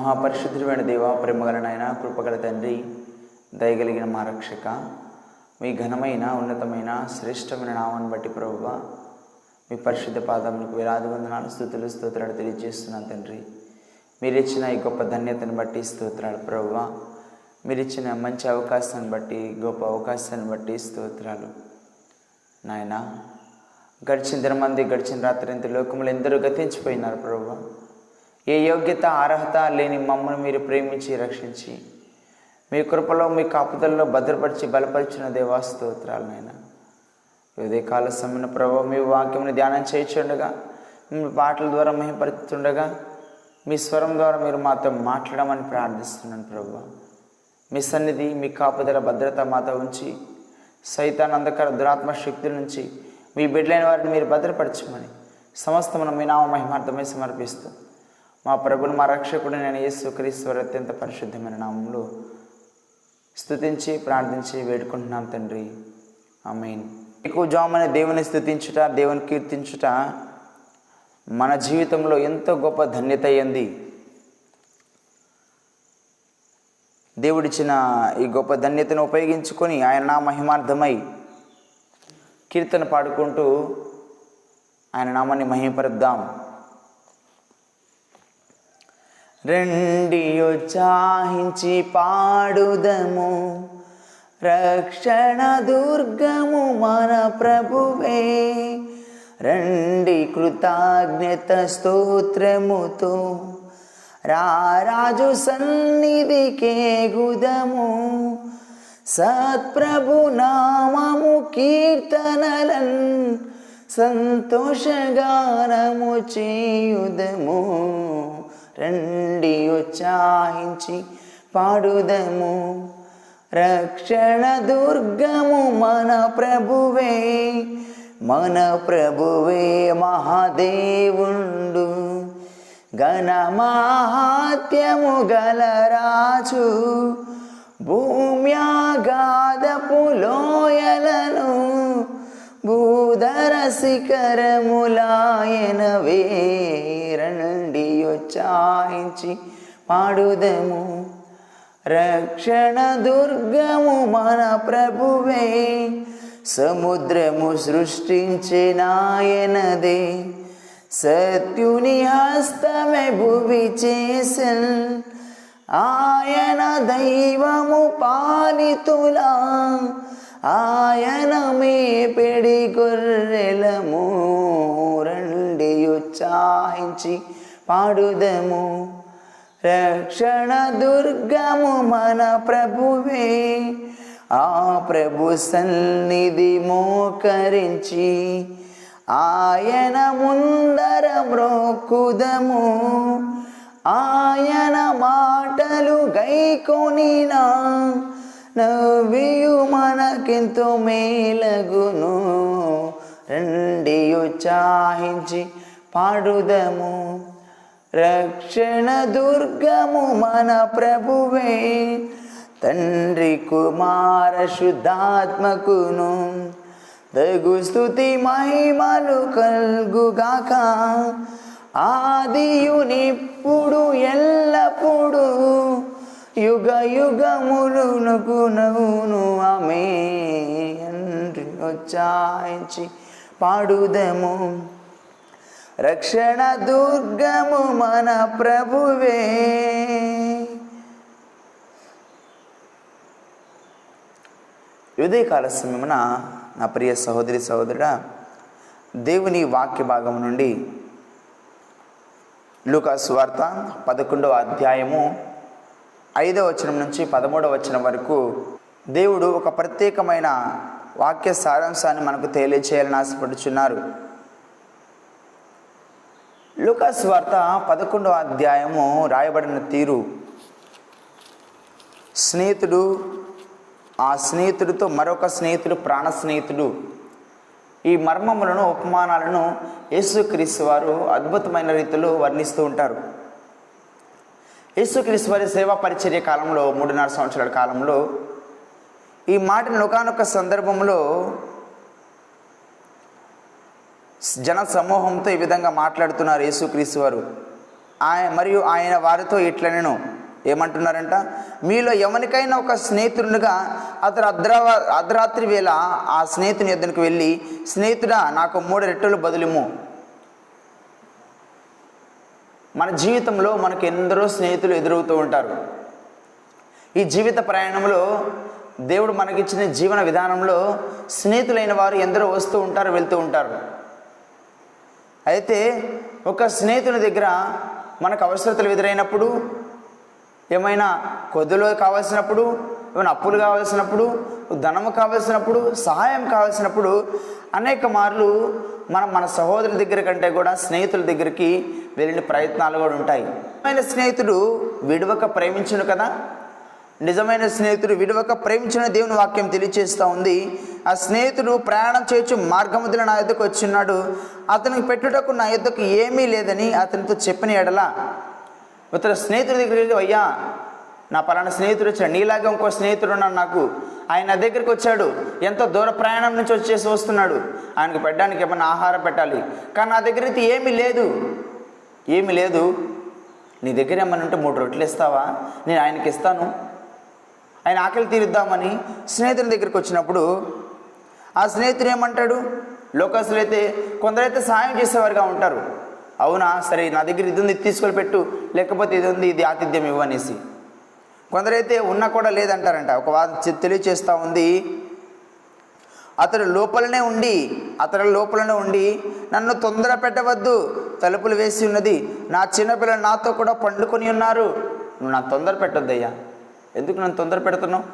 మహాపరిశుద్ధుడైన దేవ, ప్రేమగల నాయన, కృపగల తండ్రి, దయగలిగిన మా రక్షక, మీ ఘనమైన ఉన్నతమైన శ్రేష్టమైన నామాన్ని బట్టి ప్రభువా, మీ పరిశుద్ధ పాదములకు వేలాది వందనాలు, స్తుతులు, స్తోత్రాలు తెలియజేస్తున్నాను తండ్రి. మీరిచ్చిన ఈ గొప్ప ధన్యతను బట్టి స్తోత్రాలు ప్రభువా. మీరిచ్చిన మంచి అవకాశాన్ని బట్టి, గొప్ప అవకాశాన్ని బట్టి స్తోత్రాలు నాయన. గడిచిన దినమంది, గడిచిన రాత్రి ఇంత లోకములు ఎందరూ గతించిపోయినారు ప్రభువా. ఏ యోగ్యత అర్హత లేని మమ్మల్ని మీరు ప్రేమించి రక్షించి మీ కృపలో, మీ కాపుదలలో భద్రపరిచి బలపరిచిన దేవా స్తోత్రాలు నాయన. ఇదే కాల సమయంలో ప్రభువా, మీ వాక్యముని ధ్యానం చేయించుండగా, మీ పాటల ద్వారా మహిమపరుస్తుండగా, మీ స్వరం ద్వారా మీరు మాతో మాట్లాడమని ప్రార్థిస్తున్నాను ప్రభువా. మీ సన్నిధి, మీ కాపుదల, భద్రత మాతో ఉంచి సైతాన్ అంధకార దురాత్మ శక్తుల నుంచి మీ బిడ్డలైన వారిని మీరు భద్రపరచమని సమస్తమును మీ నామ మహిమార్థమై సమర్పిస్తూ మా ప్రభువును, మా రక్షకుడు నేను యేసుక్రీస్తు వారి అత్యంత పరిశుద్ధమైన నామంలో స్తుతించి ప్రార్థించి వేడుకుంటున్నాం తండ్రి, ఆమేన్. ఎక్కువ జామని దేవుని స్తుతించుట, దేవుని కీర్తించుట మన జీవితంలో ఎంతో గొప్ప ధన్యత అయ్యింది. దేవుడిచ్చిన ఈ గొప్ప ధన్యతను ఉపయోగించుకొని ఆయన నా మహిమార్థమై కీర్తన పాడుకుంటూ ఆయన నామాన్ని మహిమపరుద్దాం. రండి ఉత్సాహించి పాడుదము, రక్షణ దుర్గము మన ప్రభువే. రండి కృతజ్ఞత స్తోత్రముతో రారాజు సన్నిధికే గుదము. సత్ప్రభు నామము కీర్తనలన్ సంతోషగానము చేయుదము. రండి ఉత్సాహించి పాడుదము, రక్షణ దుర్గము మన ప్రభువే. మన ప్రభువే మహాదేవుండు, ఘనమహాత్యము గలరాజు. భూమ్యాగాధపు లోయలను భూధర శిఖరములాయనవే. రండి ఉత్సాహించి పాడుదము, రక్షణ దుర్గము మన ప్రభువే. సముద్రము సృష్టించినాయనదే, సత్యుని హస్తమే భువి చేసెన్. ఆయన దైవము పాలితులా, ఆయన మేపెడి గొర్రెలము. రండి ఉత్సాహించి పాడుదము, రక్షణ దుర్గము మన ప్రభువే. ఆ ప్రభు సన్నిధి మోకరించి ఆయన ముందర మ్రోక్కుదము. ఆయన మాటలు గైకొనినా నవ్వియు మనకెంతో మేలగును. రండి ఉత్సాహించి పాడుదము, రక్షణ దుర్గము మన ప్రభువే. తండ్రి కుమార శుద్ధాత్మకును దగు స్తుతి మహిమలు కల్గుగాక. ఆదియునిప్పుడు ఎల్లప్పుడు యుగ యుగములునకును ఆమేన్. ఉత్సాహించి పాడుదము, రక్షణ దుర్గము మన ప్రభువే. ఉదయకాల సమయమున నా ప్రియ సహోదరి సహోదరుడా, దేవుని వాక్య భాగం నుండి లూకా సువార్త 11వ అధ్యాయము 5వ వచనం నుంచి 13వ వచనం వరకు దేవుడు ఒక ప్రత్యేకమైన వాక్య సారాంశాన్ని మనకు తెలియచేయాలని ఆశపడుచున్నారు. లూకా సువార్త 11వ అధ్యాయము రాయబడిన తీరు, స్నేహితుడు, ఆ స్నేహితుడితో మరొక స్నేహితుడు, ప్రాణ స్నేహితుడు, ఈ మర్మములను, ఉపమానాలను యేసుక్రీస్తు వారు అద్భుతమైన రీతిలో వర్ణిస్తూ ఉంటారు. యేసుక్రీస్తు వారి సేవా పరిచర్య కాలంలో, 3.5 సంవత్సరాల కాలంలో ఈ మాటను ఒకానొక సందర్భంలో జన సమూహంతో ఈ విధంగా మాట్లాడుతున్నారు యేసుక్రీస్తు వారు. మరియు ఆయన వారితో ఇట్లనెను, ఏమంటున్నారంట, మీలో ఎవరికైనా ఒక స్నేహితునిగా అతను అర్ధరాత్రి వేళ ఆ స్నేహితుని యొద్దకు వెళ్ళి, స్నేహితుడా నాకు 3 రెట్టెలు బదులిమ్ము. మన జీవితంలో మనకు ఎందరో స్నేహితులు ఎదురవుతూ ఉంటారు. ఈ జీవిత ప్రయాణంలో దేవుడు మనకిచ్చిన జీవన విధానంలో స్నేహితులైన వారు ఎందరో వస్తూ ఉంటారు, వెళ్తూ ఉంటారు. అయితే ఒక స్నేహితుని దగ్గర మనకు అవసరతలు ఎదురైనప్పుడు, ఏమైనా కొద్దిలో కావాల్సినప్పుడు, ఏమైనా అప్పులు కావాల్సినప్పుడు, ధనము కావాల్సినప్పుడు, సహాయం కావాల్సినప్పుడు అనేక మార్లు మన సహోదరుల దగ్గర కంటే కూడా స్నేహితుల దగ్గరికి వెళ్ళిన ప్రయత్నాలు కూడా ఉంటాయి. నిజమైన స్నేహితుడు విడవక ప్రేమించును కదా. నిజమైన స్నేహితుడు విడవక ప్రేమించిన దేవుని వాక్యం తెలియజేస్తూ ఉంది. ఆ స్నేహితుడు ప్రయాణం చేయొచ్చు మార్గమధ్యలో నా యొద్దకు వచ్చిన్నాడు, అతనికి పెట్టుటకు నా యొద్దకు ఏమీ లేదని అతనితో చెప్పిన ఎడల, ఇతర స్నేహితుడి దగ్గరికి, అయ్యా నా పలానా స్నేహితుడు వచ్చాడు, నీలాగే ఇంకో స్నేహితుడు ఉన్నాడు నాకు, ఆయన నా దగ్గరికి వచ్చాడు, ఎంతో దూర ప్రయాణం నుంచి వచ్చేసి వస్తున్నాడు, ఆయనకు పెట్టడానికి ఏమన్నా ఆహారం పెట్టాలి, కానీ నా దగ్గర అయితే ఏమీ లేదు, నీ దగ్గర ఏమన్నా ఉంటే 3 రొట్టెలు ఇస్తావా, నేను ఆయనకి ఇస్తాను, ఆయన ఆకలి తీరుద్దామని స్నేహితుని దగ్గరికి వచ్చినప్పుడు ఆ స్నేహితుడు ఏమంటాడు, లోకస్తులు అయితే కొందరైతే సహాయం చేసేవారుగా ఉంటారు, అవునా సరే నా దగ్గర ఇది ఉంది, తీసుకొని పెట్టు, లేకపోతే ఇది ఉంది, ఇది ఆతిథ్యం ఇవ్వనేసి. కొందరైతే ఉన్నా కూడా లేదంటారంట. ఒక వాదం తెలియచేస్తూ ఉంది, అతడు లోపలనే ఉండి నన్ను తొందర పెట్టవద్దు, తలుపులు వేసి ఉన్నది, నా చిన్నపిల్లలు నాతో కూడా పండుకొని ఉన్నారు, నువ్వు నా తొందర పెట్టొద్దయ్యా, ఎందుకు నన్ను తొందర పెడుతున్నావు,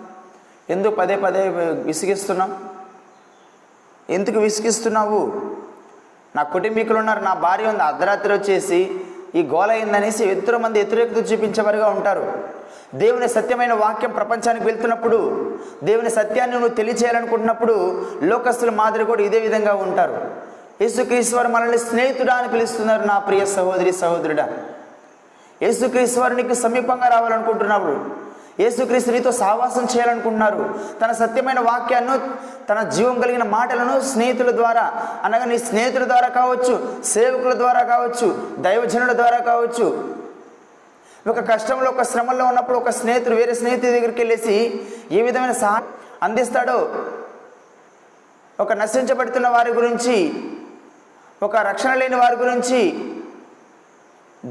ఎందుకు పదే విసిగిస్తున్నావు, ఎందుకు విసిగిస్తున్నావు, నా కుటుంబీకులు ఉన్నారు, నా భార్య ఉంది, అర్ధరాత్రి వచ్చేసి ఈ గోల అయిందనేసి ఎంతో మంది వ్యతిరేకత చూపించేవారుగా ఉంటారు. దేవుని సత్యమైన వాక్యం ప్రపంచానికి వెళ్తున్నప్పుడు, దేవుని సత్యాన్ని నువ్వు తెలియచేయాలనుకుంటున్నప్పుడు లోకస్తుల మాదిరి కూడా ఇదే విధంగా ఉంటారు. యేసుక్రీస్తు వారు మనల్ని స్నేహితుడా అని పిలుస్తున్నారు. నా ప్రియ సహోదరి సహోదరుడా, యేసుక్రీస్తు వారు నీకు సమీపంగా రావాలనుకుంటున్నారు, యేసుక్రీస్తు నీతో సహవాసం చేయాలనుకుంటున్నారు. తన సత్యమైన వాక్యాన్ని, తన జీవం కలిగిన మాటలను స్నేహితుల ద్వారా, అనగా నీ స్నేహితుల ద్వారా కావచ్చు, సేవకుల ద్వారా కావచ్చు, దైవజనుల ద్వారా కావచ్చు, ఒక కష్టంలో ఒక శ్రమల్లో ఉన్నప్పుడు ఒక స్నేహితుడు వేరే స్నేహితుడి దగ్గరికి వెళ్ళేసి ఏ విధమైన సహాయం అందిస్తాడో, ఒక నశించబడుతున్న వారి గురించి, ఒక రక్షణ లేని వారి గురించి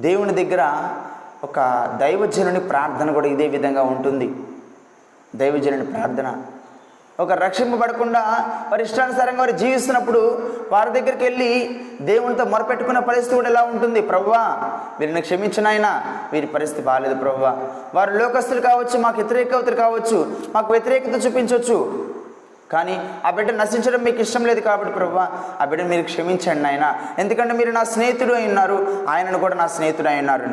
దేవుని దగ్గర ఒక దైవజనుని ప్రార్థన కూడా ఇదే విధంగా ఉంటుంది. దైవజనుని ప్రార్థన ఒక రక్షింపబడకుండా వారి ఇష్టానుసారంగా వారు జీవిస్తున్నప్పుడు వారి దగ్గరికి వెళ్ళి దేవునితో మొరపెట్టుకున్న పరిస్థితి కూడా ఎలా ఉంటుంది, ప్రభువా వీరిని క్షమించిన ఆయన, వీరి పరిస్థితి బాగాలేదు ప్రభువా, వారు లోకస్తులు కావచ్చు, మాకు వ్యతిరేకతలు కావచ్చు, మాకు వ్యతిరేకత చూపించవచ్చు, కానీ ఆ బిడ్డ నశించడం మీకు ఇష్టం లేదు కాబట్టి ప్రభువా ఆ బిడ్డను మీరు క్షమించండి ఆయన, ఎందుకంటే మీరు నా స్నేహితుడు అయి ఉన్నారు, ఆయనను కూడా నా స్నేహితుడు అయి ఉన్నారు.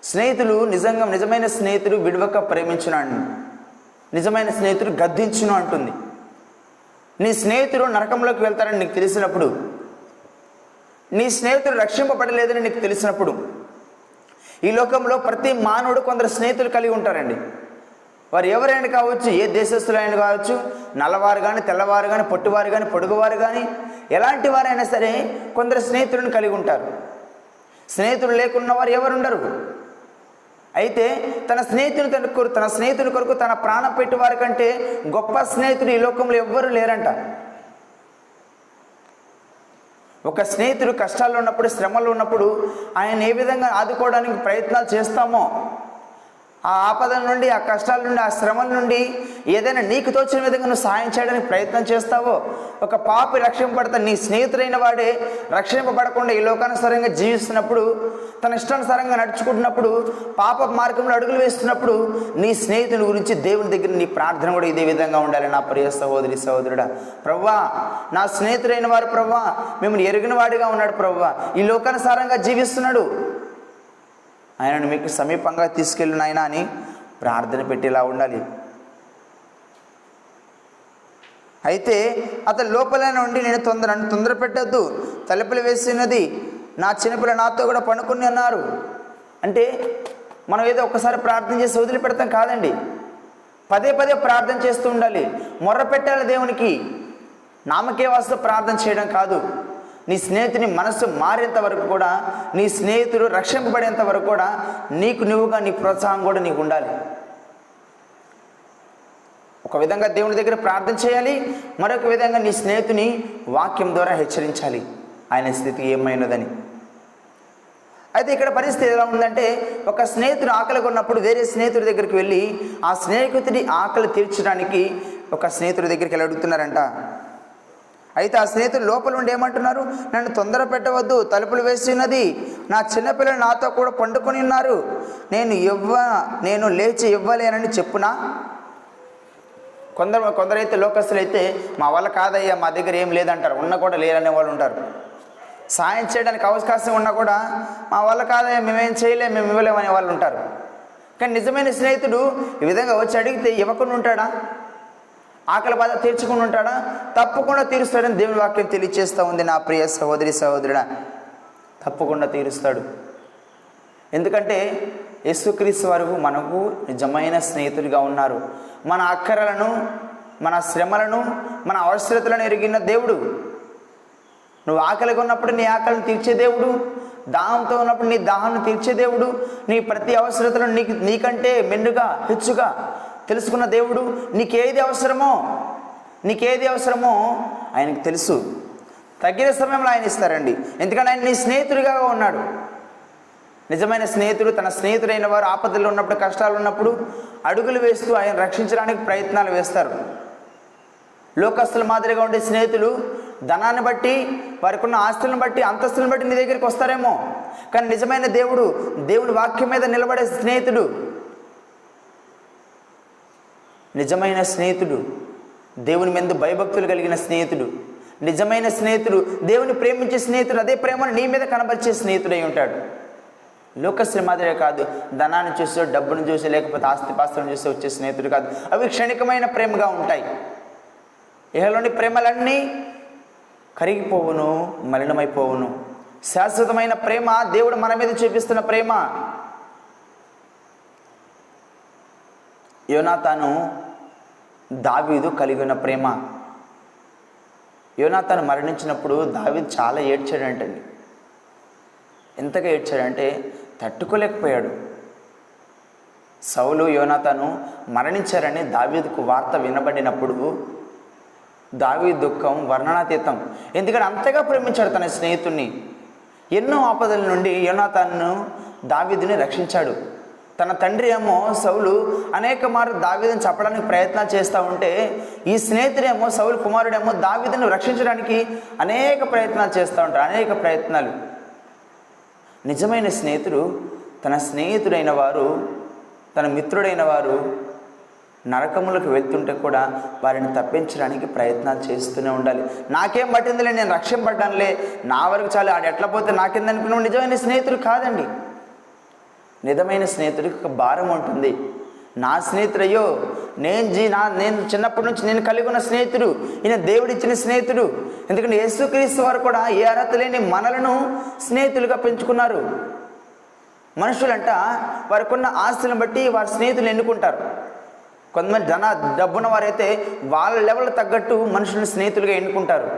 స్నేహితులు నిజమైన స్నేహితుడు విడవక ప్రేమించున్నాడు, నిజమైన స్నేహితుడు గద్దించును అంటుంది. నీ స్నేహితుడు నరకంలోకి వెళ్తారని నీకు తెలిసినప్పుడు, నీ స్నేహితుడు రక్షింపబడలేదని నీకు తెలిసినప్పుడు, ఈ లోకంలో ప్రతి మానవుడు కొందరు స్నేహితులు కలిగి ఉంటారండి. వారు ఎవరైనా కావచ్చు, ఏ దేశస్తులైనా కావచ్చు, నల్లవారు కానీ, తెల్లవారు కానీ, పొట్టివారు కానీ, పొడుగువారు కానీ, ఎలాంటి వారైనా సరే కొందరు స్నేహితులను కలిగి ఉంటారు. స్నేహితులు లేకున్న వారు ఎవరుండరు. అయితే తన స్నేహితుని కొరకు తన ప్రాణం పెట్టి వారి కంటే గొప్ప స్నేహితుడు ఈ లోకంలో ఎవ్వరూ లేరంట. ఒక స్నేహితుడు కష్టాల్లో ఉన్నప్పుడు, శ్రమల్లో ఉన్నప్పుడు ఆయన ఏ విధంగా ఆదుకోవడానికి ప్రయత్నాలు చేస్తామో, ఆ ఆపదల నుండి, ఆ కష్టాల నుండి, ఆ శ్రమల నుండి ఏదైనా నీకు తోచిన విధంగా నువ్వు సాయం చేయడానికి ప్రయత్నం చేస్తావో, ఒక పాపి రక్షింపబడతా నీ స్నేహితుడైన వాడే రక్షింపబడకుండా ఈ లోకానుసారంగా జీవిస్తున్నప్పుడు, తన ఇష్టానుసారంగా నడుచుకుంటున్నప్పుడు, పాప మార్గంలో అడుగులు వేస్తున్నప్పుడు నీ స్నేహితుని గురించి దేవుని దగ్గర నీ ప్రార్థన కూడా ఇదే విధంగా ఉండాలి. నా ప్రియ సహోదరి సహోదరుడా, ప్రభువా నా స్నేహితుడైన వారు ప్రభువా మిమ్మల్ని ఎరిగిన వాడిగా ఉన్నాడు, ప్రభువా ఈ లోకానుసారంగా జీవిస్తున్నాడు, ఆయనను మీకు సమీపంగా తీసుకెళ్ళిన ఆయన అని ప్రార్థన పెట్టేలా ఉండాలి. అయితే అతను లోపల నుండి నన్ను తొందర పెట్టద్దు, తలుపులు వేసినది, నా చిన్నపిల్ల నాతో కూడా పడుకుని అన్నారు. అంటే మనం ఏదో ఒక్కసారి ప్రార్థన చేసి వదిలిపెడతాం కాదండి, పదే ప్రార్థన చేస్తూ ఉండాలి, మొర్ర పెట్టాలి దేవునికి. నామకే వాస్తవ ప్రార్థన చేయడం కాదు, నీ స్నేహితుని మనసు మారేంత వరకు కూడా, నీ స్నేహితుడు రక్షింపబడేంత వరకు కూడా నీకు నువ్వుగా నీ ప్రోత్సాహం కూడా నీకు ఉండాలి. ఒక విధంగా దేవుని దగ్గర ప్రార్థన చేయాలి, మరొక విధంగా నీ స్నేహితుని వాక్యం ద్వారా హెచ్చరించాలి ఆయన స్థితి ఏమైనదని. అయితే ఇక్కడ పరిస్థితి ఎలా ఉందంటే, ఒక స్నేహితుడు ఆకలిగా ఉన్నప్పుడు వేరే స్నేహితుడి దగ్గరికి వెళ్ళి ఆ స్నేహితుడి ఆకలి తీర్చడానికి ఒక స్నేహితుడి దగ్గరికి వెళ్ళి అడుగుతున్నారంట. అయితే ఆ స్నేహితుడు లోపల ఉండి ఏమంటున్నారు, నన్ను తొందర పెట్టవద్దు, తలుపులు వేసి ఉన్నది, నా చిన్నపిల్లలు నాతో కూడా పండుకొని ఉన్నారు, నేను లేచి ఇవ్వలేనని చెప్పునా? కొందరైతే లోకస్తులు అయితే మా వల్ల కాదయ్యా, మా దగ్గర ఏం లేదంటారు, ఉన్నా కూడా లేరనే వాళ్ళు ఉంటారు. సాయం చేయడానికి అవకాశం ఉన్నా కూడా మా వల్ల కాదయ్యా, మేమేం చేయలేము, మేము ఇవ్వలేమనే వాళ్ళు ఉంటారు. కానీ నిజమైన స్నేహితుడు ఈ విధంగా వచ్చి అడిగితే ఇవ్వకుండా ఉంటాడా? ఆకలి బాధ తీర్చుకుని ఉంటాడా? తప్పకుండా తీరుస్తాడని దేవుని వాక్యం తెలియచేస్తూ ఉంది. నా ప్రియ సహోదరి సహోదరుడా, తప్పకుండా తీరుస్తాడు. ఎందుకంటే యేసుక్రీస్తు వారు మనకు నిజమైన స్నేహితుడిగా ఉన్నారు. మన అక్కరలను, మన శ్రమలను, మన అవసరతలను ఎరిగిన దేవుడు. నువ్వు ఆకలిగా ఉన్నప్పుడు నీ ఆకలిని తీర్చే దేవుడు, దాహంతో ఉన్నప్పుడు నీ దాహాన్ని తీర్చే దేవుడు, నీ ప్రతి అవసరతలను నీకంటే మెండుగా హెచ్చుగా తెలుసుకున్న దేవుడు. నీకేది అవసరమో ఆయనకు తెలుసు. తగిన సమయంలో ఆయన ఇస్తారండి. ఎందుకంటే ఆయన నీ స్నేహితుడిగా ఉన్నాడు. నిజమైన స్నేహితుడు తన స్నేహితుడైన వారు ఆపదలు ఉన్నప్పుడు, కష్టాలు ఉన్నప్పుడు అడుగులు వేస్తూ ఆయన రక్షించడానికి ప్రయత్నాలు వేస్తారు. లోకస్తుల మాదిరిగా ఉండే స్నేహితులు ధనాన్ని బట్టి, వారికి ఉన్న ఆస్తులను బట్టి, అంతస్తులను బట్టి నీ దగ్గరికి వస్తారేమో. కానీ నిజమైన దేవుడు, దేవుని వాక్యం మీద నిలబడే స్నేహితుడు, నిజమైన స్నేహితుడు, దేవుని మీద భయభక్తులు కలిగిన స్నేహితుడు, నిజమైన స్నేహితుడు, దేవుని ప్రేమించే స్నేహితుడు, అదే ప్రేమను నీ మీద కనబరిచే స్నేహితుడై ఉంటాడు. లోకస్తుల మాదిరే కాదు, ధనాన్ని చూసి, డబ్బును చూసి, లేకపోతే ఆస్తిపాస్తులను చూసి వచ్చే స్నేహితుడు కాదు. అవి క్షణికమైన ప్రేమగా ఉంటాయి. ఇహలోని ప్రేమలన్నీ కరిగిపోవును, మలినమైపోవును. శాశ్వతమైన ప్రేమ దేవుడు మన మీద చూపిస్తున్న ప్రేమ. యోనాతాను దావీదు కలిగి ఉన్న ప్రేమ. యోనాతాను మరణించినప్పుడు దావీదు చాలా ఏడ్చాడంటండి. ఎంతగా ఏడ్చాడంటే తట్టుకోలేకపోయాడు. సౌలు యోనాతాను మరణించారని దావీదుకు వార్త వినబడినప్పుడు దావీదు దుఃఖం వర్ణనాతీతం. ఎందుకంటే అంతగా ప్రేమించాడు తన స్నేహితుడిని. ఎన్నో ఆపదల నుండి యోనాతాను దావీదుని రక్షించాడు. తన తండ్రి ఏమో సౌలు అనేక మార్లు దావీదుని చంపడానికి ప్రయత్నాలు చేస్తూ ఉంటే, ఈ స్నేహితుడేమో, సౌలు కుమారుడేమో దావీదుని రక్షించడానికి అనేక ప్రయత్నాలు చేస్తూ ఉంటారు. అనేక ప్రయత్నాలు. నిజమైన స్నేహితుడు తన స్నేహితుడైన వారు, తన మిత్రుడైన వారు నరకములకు వెళ్తుంటే కూడా వారిని తప్పించడానికి ప్రయత్నాలు చేస్తూనే ఉండాలి. నాకేం పట్టిందిలే, నేను రక్షింపడ్డానులే, నా వరకు చాలు, ఆడు ఎట్లా పోతే నాకేందనుకున్నావు. నిజమైన స్నేహితుడు కాదండి. నిజమైన స్నేహితుడికి ఒక భారం ఉంటుంది. నా స్నేహితుడయ్యో, నేను చిన్నప్పటి నుంచి నేను కలిగి ఉన్న స్నేహితుడు, ఈయన దేవుడిచ్చిన స్నేహితుడు. ఎందుకంటే యేసుక్రీస్తు వారు కూడా ఏ అర్హత లేని మనలను స్నేహితులుగా పెంచుకున్నారు. మనుషులంట వారికి ఉన్న ఆస్తులను బట్టి వారి స్నేహితులు ఎన్నుకుంటారు. కొంతమంది డబ్బున్న వారైతే వాళ్ళ లెవెల్ తగ్గట్టు మనుషులను స్నేహితులుగా ఎన్నుకుంటారు.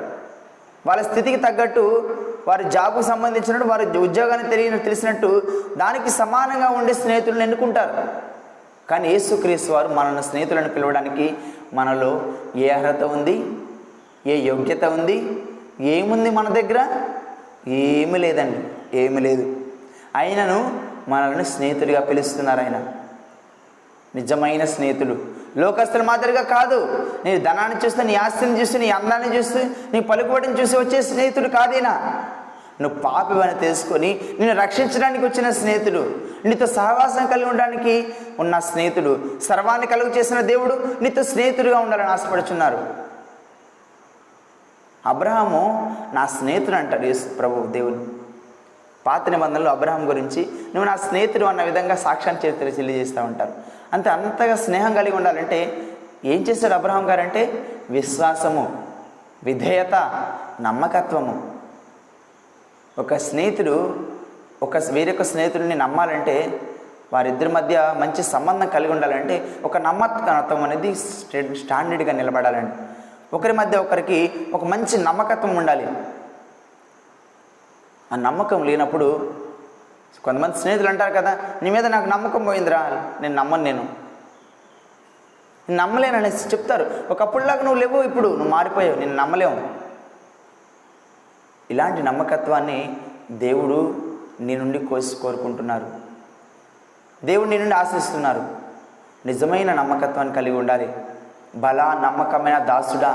వాళ్ళ స్థితికి తగ్గట్టు, వారి జాబ్కు సంబంధించినట్టు, వారి ఉద్యోగాన్ని తెలిసినట్టు దానికి సమానంగా ఉండే స్నేహితులను ఎన్నుకుంటారు. కానీ యేసుక్రీస్తు వారు మనల్ని స్నేహితులను పిలవడానికి మనలో ఏ అర్హత ఉంది, ఏ యోగ్యత ఉంది, ఏముంది మన దగ్గర? ఏమీ లేదండి, ఏమీ లేదు. ఆయనను మనల్ని స్నేహితుడిగా పిలుస్తున్నారు. ఆయన నిజమైన స్నేహితుడు. లోకస్తుల మాదిరిగా కాదు. నీ ధనాన్ని చూస్తే, నీ ఆస్తిని చూస్తే, నీ అందాన్ని చూస్తే, నీ పలుకుబడిని చూసి వచ్చే స్నేహితుడు కాదేనా. నువ్వు పాపివని తెలుసుకొని నిన్ను రక్షించడానికి వచ్చిన స్నేహితుడు, నీతో సహవాసం కలిగి ఉండడానికి ఉన్న స్నేహితుడు, సర్వాన్ని కలుగు చేసిన దేవుడు నీతో స్నేహితుడిగా ఉండాలని ఆశపడుచున్నారు. అబ్రహాము నా స్నేహితుడు అంటాడు యేసు ప్రభు దేవుని. పాత నిబంధనలు అబ్రహాం గురించి నువ్వు నా స్నేహితుడు అన్న విధంగా సాక్ష్యాన్ని చరిత్ర తెలియజేస్తూ ఉంటారు. అంతగా స్నేహం కలిగి ఉండాలంటే ఏం చేశాడు అబ్రహాం గారు అంటే, విశ్వాసము, విధేయత, నమ్మకత్వము. ఒక స్నేహితుడు వేరొక స్నేహితుడిని నమ్మాలంటే, వారిద్దరి మధ్య మంచి సంబంధం కలిగి ఉండాలంటే ఒక నమ్మకత్వం అనేది స్టాండర్డ్గా నిలబడాలండి. ఒకరి మధ్య ఒకరికి ఒక మంచి నమ్మకత్వం ఉండాలి. ఆ నమ్మకం లేనప్పుడు కొంతమంది స్నేహితులు అంటారు కదా, నీ మీద నాకు నమ్మకం పోయిందిరా, నేను నమ్మలేనని చెప్తారు. ఒకప్పుడులాగా నువ్వు లేవు, ఇప్పుడు నువ్వు మారిపోయావు, నేను నమ్మలేవు. ఇలాంటి నమ్మకత్వాన్ని దేవుడు నీ నుండి కోరుకుంటున్నారు. దేవుడు నీ నుండి ఆశిస్తున్నారు. నిజమైన నమ్మకత్వాన్ని కలిగి ఉండాలి. బలా నమ్మకమైన దాసుడా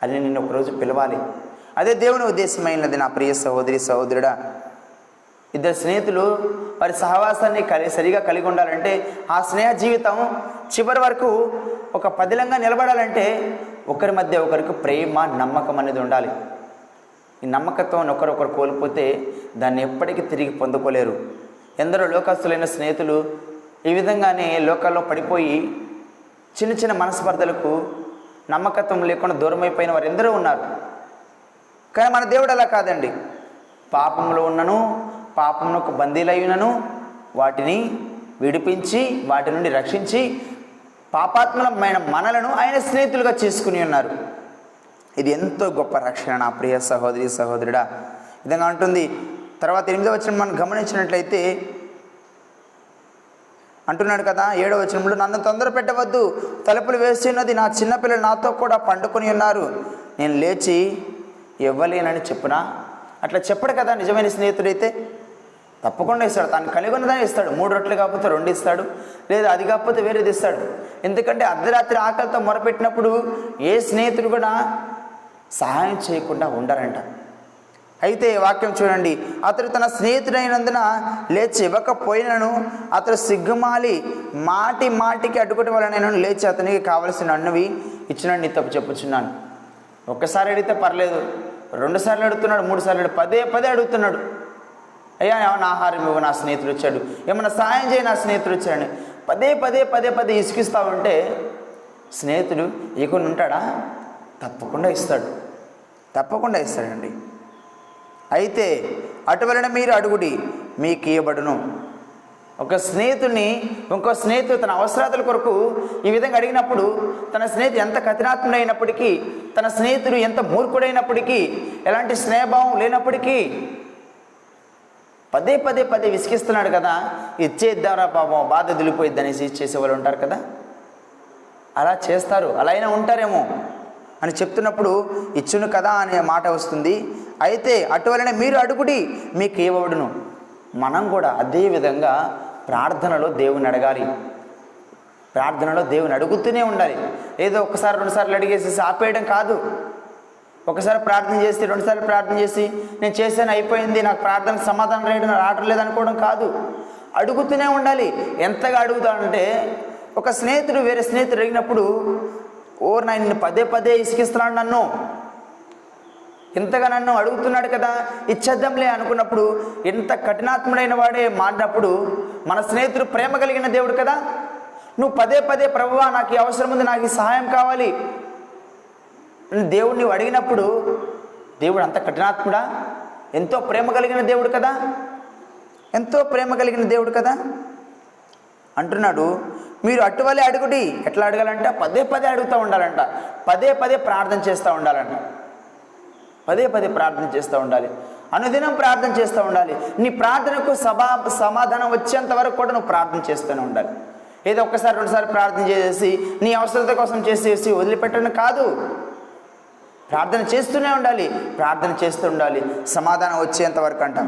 అని నిన్ను ఒకరోజు పిలవాలి. అదే దేవుని ఉద్దేశమైనది. నా ప్రియ సహోదరి సహోదరుడా, ఇద్దరు స్నేహితులు వారి సహవాసాన్ని సరిగా కలిగి ఉండాలంటే, ఆ స్నేహ జీవితం చివరి వరకు ఒక పదిలంగా నిలబడాలంటే ఒకరి మధ్య ఒకరికి ప్రేమ నమ్మకం అనేది ఉండాలి. ఈ నమ్మకత్వం ఒకరొకరు కోల్పోతే దాన్ని ఎప్పటికీ తిరిగి పొందుకోలేరు. ఎందరో లోకస్తులైన స్నేహితులు ఈ విధంగానే లోకాల్లో పడిపోయి చిన్న చిన్న మనస్పర్ధలకు నమ్మకత్వం లేకుండా దూరం అయిపోయిన వారు ఎందరో ఉన్నారు. కానీ మన దేవుడు అలా కాదండి. పాపంలో ఉన్నను, పాపమునకు బందీలయ్యునను వాటిని విడిపించి వాటి నుండి రక్షించి పాపాత్మలమైన మనలను ఆయన స్నేహితులుగా చేసుకుని ఉన్నారు. ఇది ఎంతో గొప్ప రక్షణ నా ప్రియ సహోదరి సహోదరుడా. విధంగా ఉంటుంది. తర్వాత 8వ వచనం మనం గమనించినట్లయితే అంటున్నాడు కదా, 7వ వచనంలో, నన్ను తొందర పెట్టవద్దు, తలుపులు వేసి ఉన్నది, నా చిన్నపిల్లలు నాతో కూడా పండుకొని ఉన్నారు, నేను లేచి ఇవ్వలేనని చెప్పునా? అట్లా చెప్పడు కదా నిజమైన స్నేహితుడైతే. తప్పకుండా ఇస్తాడు. తాను కలిగి ఉన్నదాన్ని ఇస్తాడు. 3 రొట్టెలు కాకపోతే 2 ఇస్తాడు, లేదా అది కాకపోతే వేరేది ఇస్తాడు. ఎందుకంటే అర్ధరాత్రి ఆకలితో మొరపెట్టినప్పుడు ఏ స్నేహితుడు కూడా సహాయం చేయకుండా ఉండరంట. అయితే వాక్యం చూడండి, అతడు తన స్నేహితుడైనందున లేచి ఇవ్వకపోయినను అతడు సిగ్గుమాలి మాటికి అడ్డుకోవటం వల్ల నేను లేచి అతనికి కావలసిన అన్నవి ఇచ్చిన నీ తప్పు చెప్పుచున్నాను. ఒక్కసారి అడిగితే పర్లేదు, 2 సార్లు అడుగుతున్నాడు, 3 సార్లు పదే అడుగుతున్నాడు. అయ్యా ఏమన్నా ఆహారం ఇవ్వ, నా స్నేహితుడు వచ్చాడు, ఏమన్నా సహాయం చేయి, నా స్నేహితుడు వచ్చాడు. పదే ఇసుకిస్తూ ఉంటే స్నేహితుడు ఇకొని ఉంటాడా? తప్పకుండా ఇస్తాడండి. అయితే అటువలన మీరు అడుగుడి, మీకు ఇవ్వబడును. ఒక స్నేహితుడిని ఇంకో స్నేహితుడు తన అవసరాల కొరకు ఈ విధంగా అడిగినప్పుడు, తన స్నేహితుడు ఎంత కఠినాత్ముడైనప్పటికీ, తన స్నేహితుడు ఎంత మూర్ఖుడైనప్పటికీ, ఎలాంటి స్నేహభావం లేనప్పటికీ పదే విసిగిస్తున్నాడు కదా, ఇచ్చేద్దారా పాపం, బాధ దిలిపోయిద్ది అనేసి చేసేవాళ్ళు ఉంటారు కదా. అలా చేస్తారు, అలా అయినా ఉంటారేమో అని చెప్తున్నప్పుడు ఇచ్చును కదా అనే మాట వస్తుంది. అయితే అటువలనే మీరు అడుగుడి, మీకు ఇవ్వబడును. మనం కూడా అదే విధంగా ప్రార్థనలో దేవుని అడగాలి. ప్రార్థనలో దేవుని అడుగుతూనే ఉండాలి. ఏదో ఒకసారి 2 సార్లు అడిగేసేసి ఆపేయడం కాదు. ఒకసారి ప్రార్థన చేసి 2 సార్లు ప్రార్థన చేసి నేను చేశాను అయిపోయింది, నాకు ప్రార్థనకు సమాధానం రావట్లేదు అనుకోవడం కాదు. అడుగుతూనే ఉండాలి. ఎంతగా అడుగుతాడంటే, ఒక స్నేహితుడు వేరే స్నేహితుడు అడిగినప్పుడు, నిన్ను పదే ఇసికిస్తున్నాడు, నన్ను ఇంతగా నన్ను అడుగుతున్నాడు కదా, ఇచ్చేద్దాంలే అనుకున్నప్పుడు, ఎంత కఠినాత్ముడైన వాడే మారినప్పుడు మన స్నేహితుడు ప్రేమ కలిగిన దేవుడు కదా. నువ్వు పదే ప్రభువా నాకు ఈ అవసరం ఉంది, నాకు ఈ సహాయం కావాలి దేవుడు నువ్వు అడిగినప్పుడు, దేవుడు అంత కఠినాత్ముడా? ఎంతో ప్రేమ కలిగిన దేవుడు కదా. అంటున్నాడు, మీరు అటువలే అడుగుడి. ఎట్లా అడగాలంట? పదే అడుగుతూ ఉండాలంట. పదే ప్రార్థన చేస్తూ ఉండాలంట. పదే ప్రార్థన చేస్తూ ఉండాలి. అనుదినం ప్రార్థన చేస్తూ ఉండాలి. నీ ప్రార్థనకు సమాధానం వచ్చేంత వరకు కూడా నువ్వు ప్రార్థన చేస్తూనే ఉండాలి. ఏదో ఒక్కసారి 2 సార్లు ప్రార్థన చేసి నీ అవసరత కోసం చేసేసి వదిలిపెట్టడం కాదు. ప్రార్థన చేస్తూనే ఉండాలి. సమాధానం వచ్చేంత వరకు అంటాం.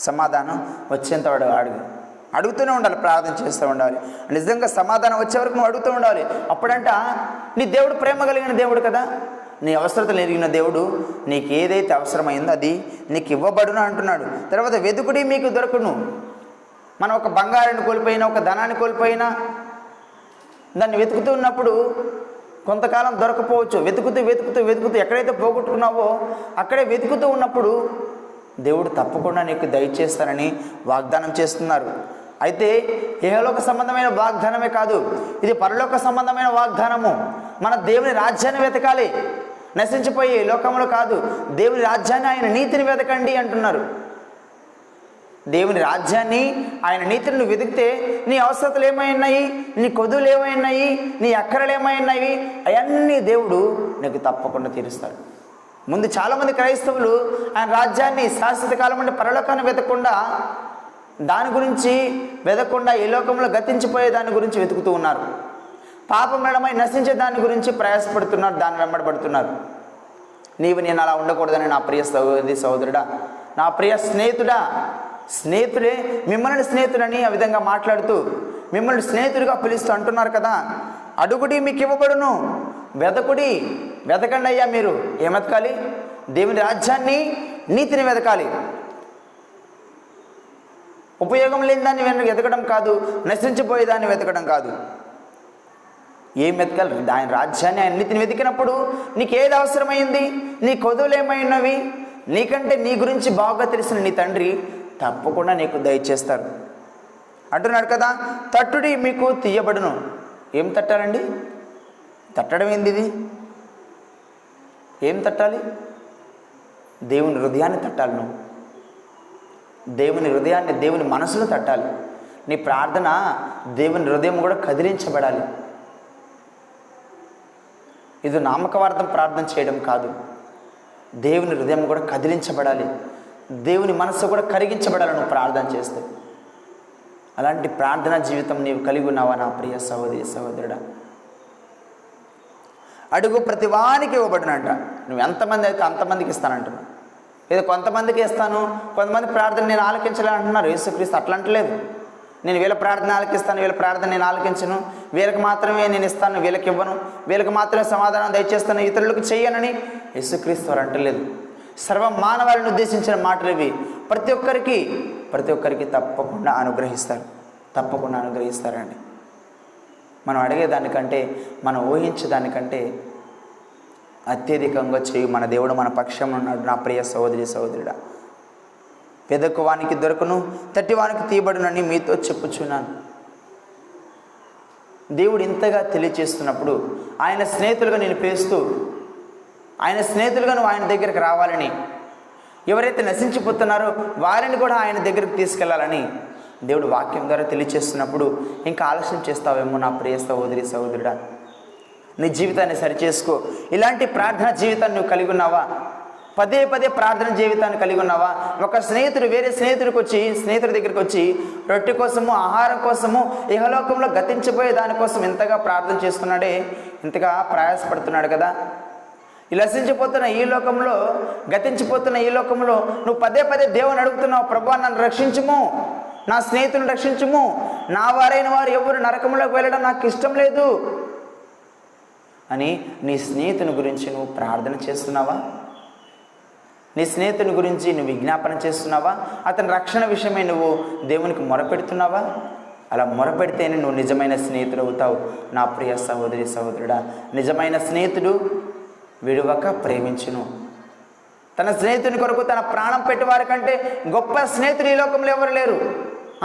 సమాధానం వచ్చేంత వరకు అడుగుతూనే ఉండాలి, ప్రార్థన చేస్తూ ఉండాలి. నిజంగా సమాధానం వచ్చే వరకు నువ్వు అడుగుతూ ఉండాలి. అప్పుడంట నీ దేవుడు ప్రేమ కలిగిన దేవుడు కదా. నీ అవసరతలు ఎరిగిన దేవుడు నీకు ఏదైతే అవసరమైందో అది నీకు ఇవ్వబడును అంటున్నాడు. తర్వాత వెతుకుడి, మీకు దొరకును. మనం ఒక బంగారాన్ని కోల్పోయినా, ఒక ధనాన్ని కోల్పోయినా, దాన్ని వెతుకుతూ ఉన్నప్పుడు కొంతకాలం దొరకపోవచ్చు. వెతుకుతూ ఎక్కడైతే పోగొట్టుకున్నావో అక్కడే వెతుకుతూ ఉన్నప్పుడు దేవుడు తప్పకుండా నీకు దయచేస్తానని వాగ్దానం చేస్తున్నారు. అయితే ఇహలోక సంబంధమైన వాగ్దానమే కాదు, ఇది పరలోక సంబంధమైన వాగ్దానము. మన దేవుని రాజ్యాన్ని వెతకాలి, నశించిపోయే లోకంలో కాదు. దేవుని రాజ్యాన్ని, ఆయన నీతిని వెతకండి అంటున్నారు. దేవుని రాజ్యాన్ని, ఆయన నీతిని నువ్వు వెతికితే నీ అవసరతలు ఏమైనాయి, నీ కొదువులు ఏమైనాయి, నీ అక్కరలు ఏమైనాయి, అవన్నీ దేవుడు నీకు తప్పకుండా తీరుస్తాడు. ముందు చాలామంది క్రైస్తవులు ఆయన రాజ్యాన్ని శాశ్వత కాలం అంటే పరలోకాన్ని వెతకకుండా దాని గురించి వెతకకుండా ఈ లోకంలో గతించిపోయే దాని గురించి వెతుకుతూ ఉన్నారు. పాపమయమై నశించే దాని గురించి ప్రయాసపడుతున్నారు, దాన్ని వెంబడబడుతున్నారు. నీవు నేను అలా ఉండకూడదని నా ప్రియ సహోదరుడా, నా ప్రియ స్నేహితుడే మిమ్మల్ని స్నేహితుడని ఆ విధంగా మాట్లాడుతూ మిమ్మల్ని స్నేహితుడిగా పిలుస్తూ అంటున్నారు కదా. అడుగుడి మీకు ఇవ్వబడును, వెతకండి అయ్యా. మీరు ఏం వెతకాలి? దేవుని రాజ్యాన్ని, నీతిని వెతకాలి. ఉపయోగం లేని దాన్ని వెతకడం కాదు, నశించిపోయేదాన్ని వెతకడం కాదు. ఏం వెతకాలి? ఆయన రాజ్యాన్ని, ఆయన నీతిని వెతికినప్పుడు నీకు ఏది అవసరమైంది, నీ కొదువులు ఏమైనవి, నీకంటే నీ గురించి బాగా తెలిసిన నీ తండ్రి తప్పకుండా నీకు దయచేస్తారు. అంటున్నాడు కదా, తట్టుడి మీకు తీయబడును. ఏం తట్టాలండి? తట్టడం ఏంది? ఇది ఏం తట్టాలి? దేవుని హృదయాన్ని తట్టాలి. నువ్వు దేవుని హృదయాన్ని, దేవుని మనసును తట్టాలి. నీ ప్రార్థన దేవుని హృదయం కూడా కదిలించబడాలి. ఇది నామకవార్థం ప్రార్థన చేయడం కాదు, దేవుని హృదయం కూడా కదిలించబడాలి, దేవుని మనసు కూడా కరిగించబడాలి నువ్వు ప్రార్థన చేస్తే. అలాంటి ప్రార్థనా జీవితం నీవు కలిగి ఉన్నావా నా ప్రియ సహోదరుడా? అడుగు ప్రతి వానికి ఇవ్వబడినంట. నువ్వు ఎంతమంది అయితే అంతమందికి ఇస్తానంటున్నావు. ఏదో కొంతమందికి ఇస్తాను, కొంతమంది ప్రార్థన నేను ఆలకించాలి అంటున్నారు. యేసుక్రీస్తు అట్లా అంటలేదు. నేను వీళ్ళ ప్రార్థన ఆలకిస్తాను, వీళ్ళ ప్రార్థన నేను ఆలకించను, వీళ్ళకి మాత్రమే నేను ఇస్తాను, వీళ్ళకి ఇవ్వను, వీళ్ళకి మాత్రమే సమాధానం దయచేస్తాను, ఇతరులకు చెయ్యనని యేసుక్రీస్తు వారు అంటలేదు. సర్వ మానవాళిని ఉద్దేశించిన మాటలు ఇవి. ప్రతి ఒక్కరికి తప్పకుండా అనుగ్రహిస్తారండి. మనం అడిగేదానికంటే, మనం ఊహించేదానికంటే అత్యధికంగా చేయు మన దేవుడు మన పక్షం ఉన్నాడు నా ప్రియ సహోదరుడా. వెదకువానికి దొరకను, తట్టివానికి తీయబడునని మీతో చెప్పుచున్నాను. దేవుడు ఇంతగా తెలియచేస్తున్నప్పుడు ఆయన స్నేహితులుగా నేను పిలుస్తూ, ఆయన స్నేహితులుగా నువ్వు ఆయన దగ్గరికి రావాలని, ఎవరైతే నశించిపోతున్నారో వారిని కూడా ఆయన దగ్గరికి తీసుకెళ్లాలని దేవుడు వాక్యం ద్వారా తెలియచేస్తున్నప్పుడు ఇంకా ఆలస్యం చేస్తావేమో నా ప్రియ సహోదరుడా. నీ జీవితాన్ని సరిచేసుకో. ఇలాంటి ప్రార్థన జీవితాన్ని నువ్వు కలిగి ఉన్నావా? పదే ప్రార్థన జీవితాన్ని కలిగి ఉన్నావా? ఒక స్నేహితుడు వేరే స్నేహితుడి దగ్గరికి వచ్చి రొట్టె కోసము, ఆహారం కోసము, ఇహలోకంలో గతించిపోయే దానికోసం ఎంతగా ప్రార్థన చేస్తున్నాడే, ఇంతగా ప్రయాసపడుతున్నాడు కదా. లసించిపోతున్న ఈ లోకంలో, గతించిపోతున్న ఈ లోకంలో నువ్వు పదే దేవుని అడుగుతున్నావు, ప్రభువా నన్ను రక్షించుము, నా స్నేహితులను రక్షించుము, నా వారైన వారు ఎవరు నరకంలోకి వెళ్ళడం నాకు ఇష్టం లేదు అని నీ స్నేహితుని గురించి నువ్వు ప్రార్థన చేస్తున్నావా? నీ స్నేహితుని గురించి నువ్వు విజ్ఞాపన చేస్తున్నావా? అతని రక్షణ విషయమై నువ్వు దేవునికి మొరపెడుతున్నావా? అలా మొరపెడితేనే నువ్వు నిజమైన స్నేహితుడు అవుతావు నా ప్రియ సహోదరుడా. నిజమైన స్నేహితుడు విడువక ప్రేమించును. తన స్నేహితుని కొరకు తన ప్రాణం పెట్టేవారి కంటే గొప్ప స్నేహితుడు ఈ లోకంలో ఎవరు లేరు.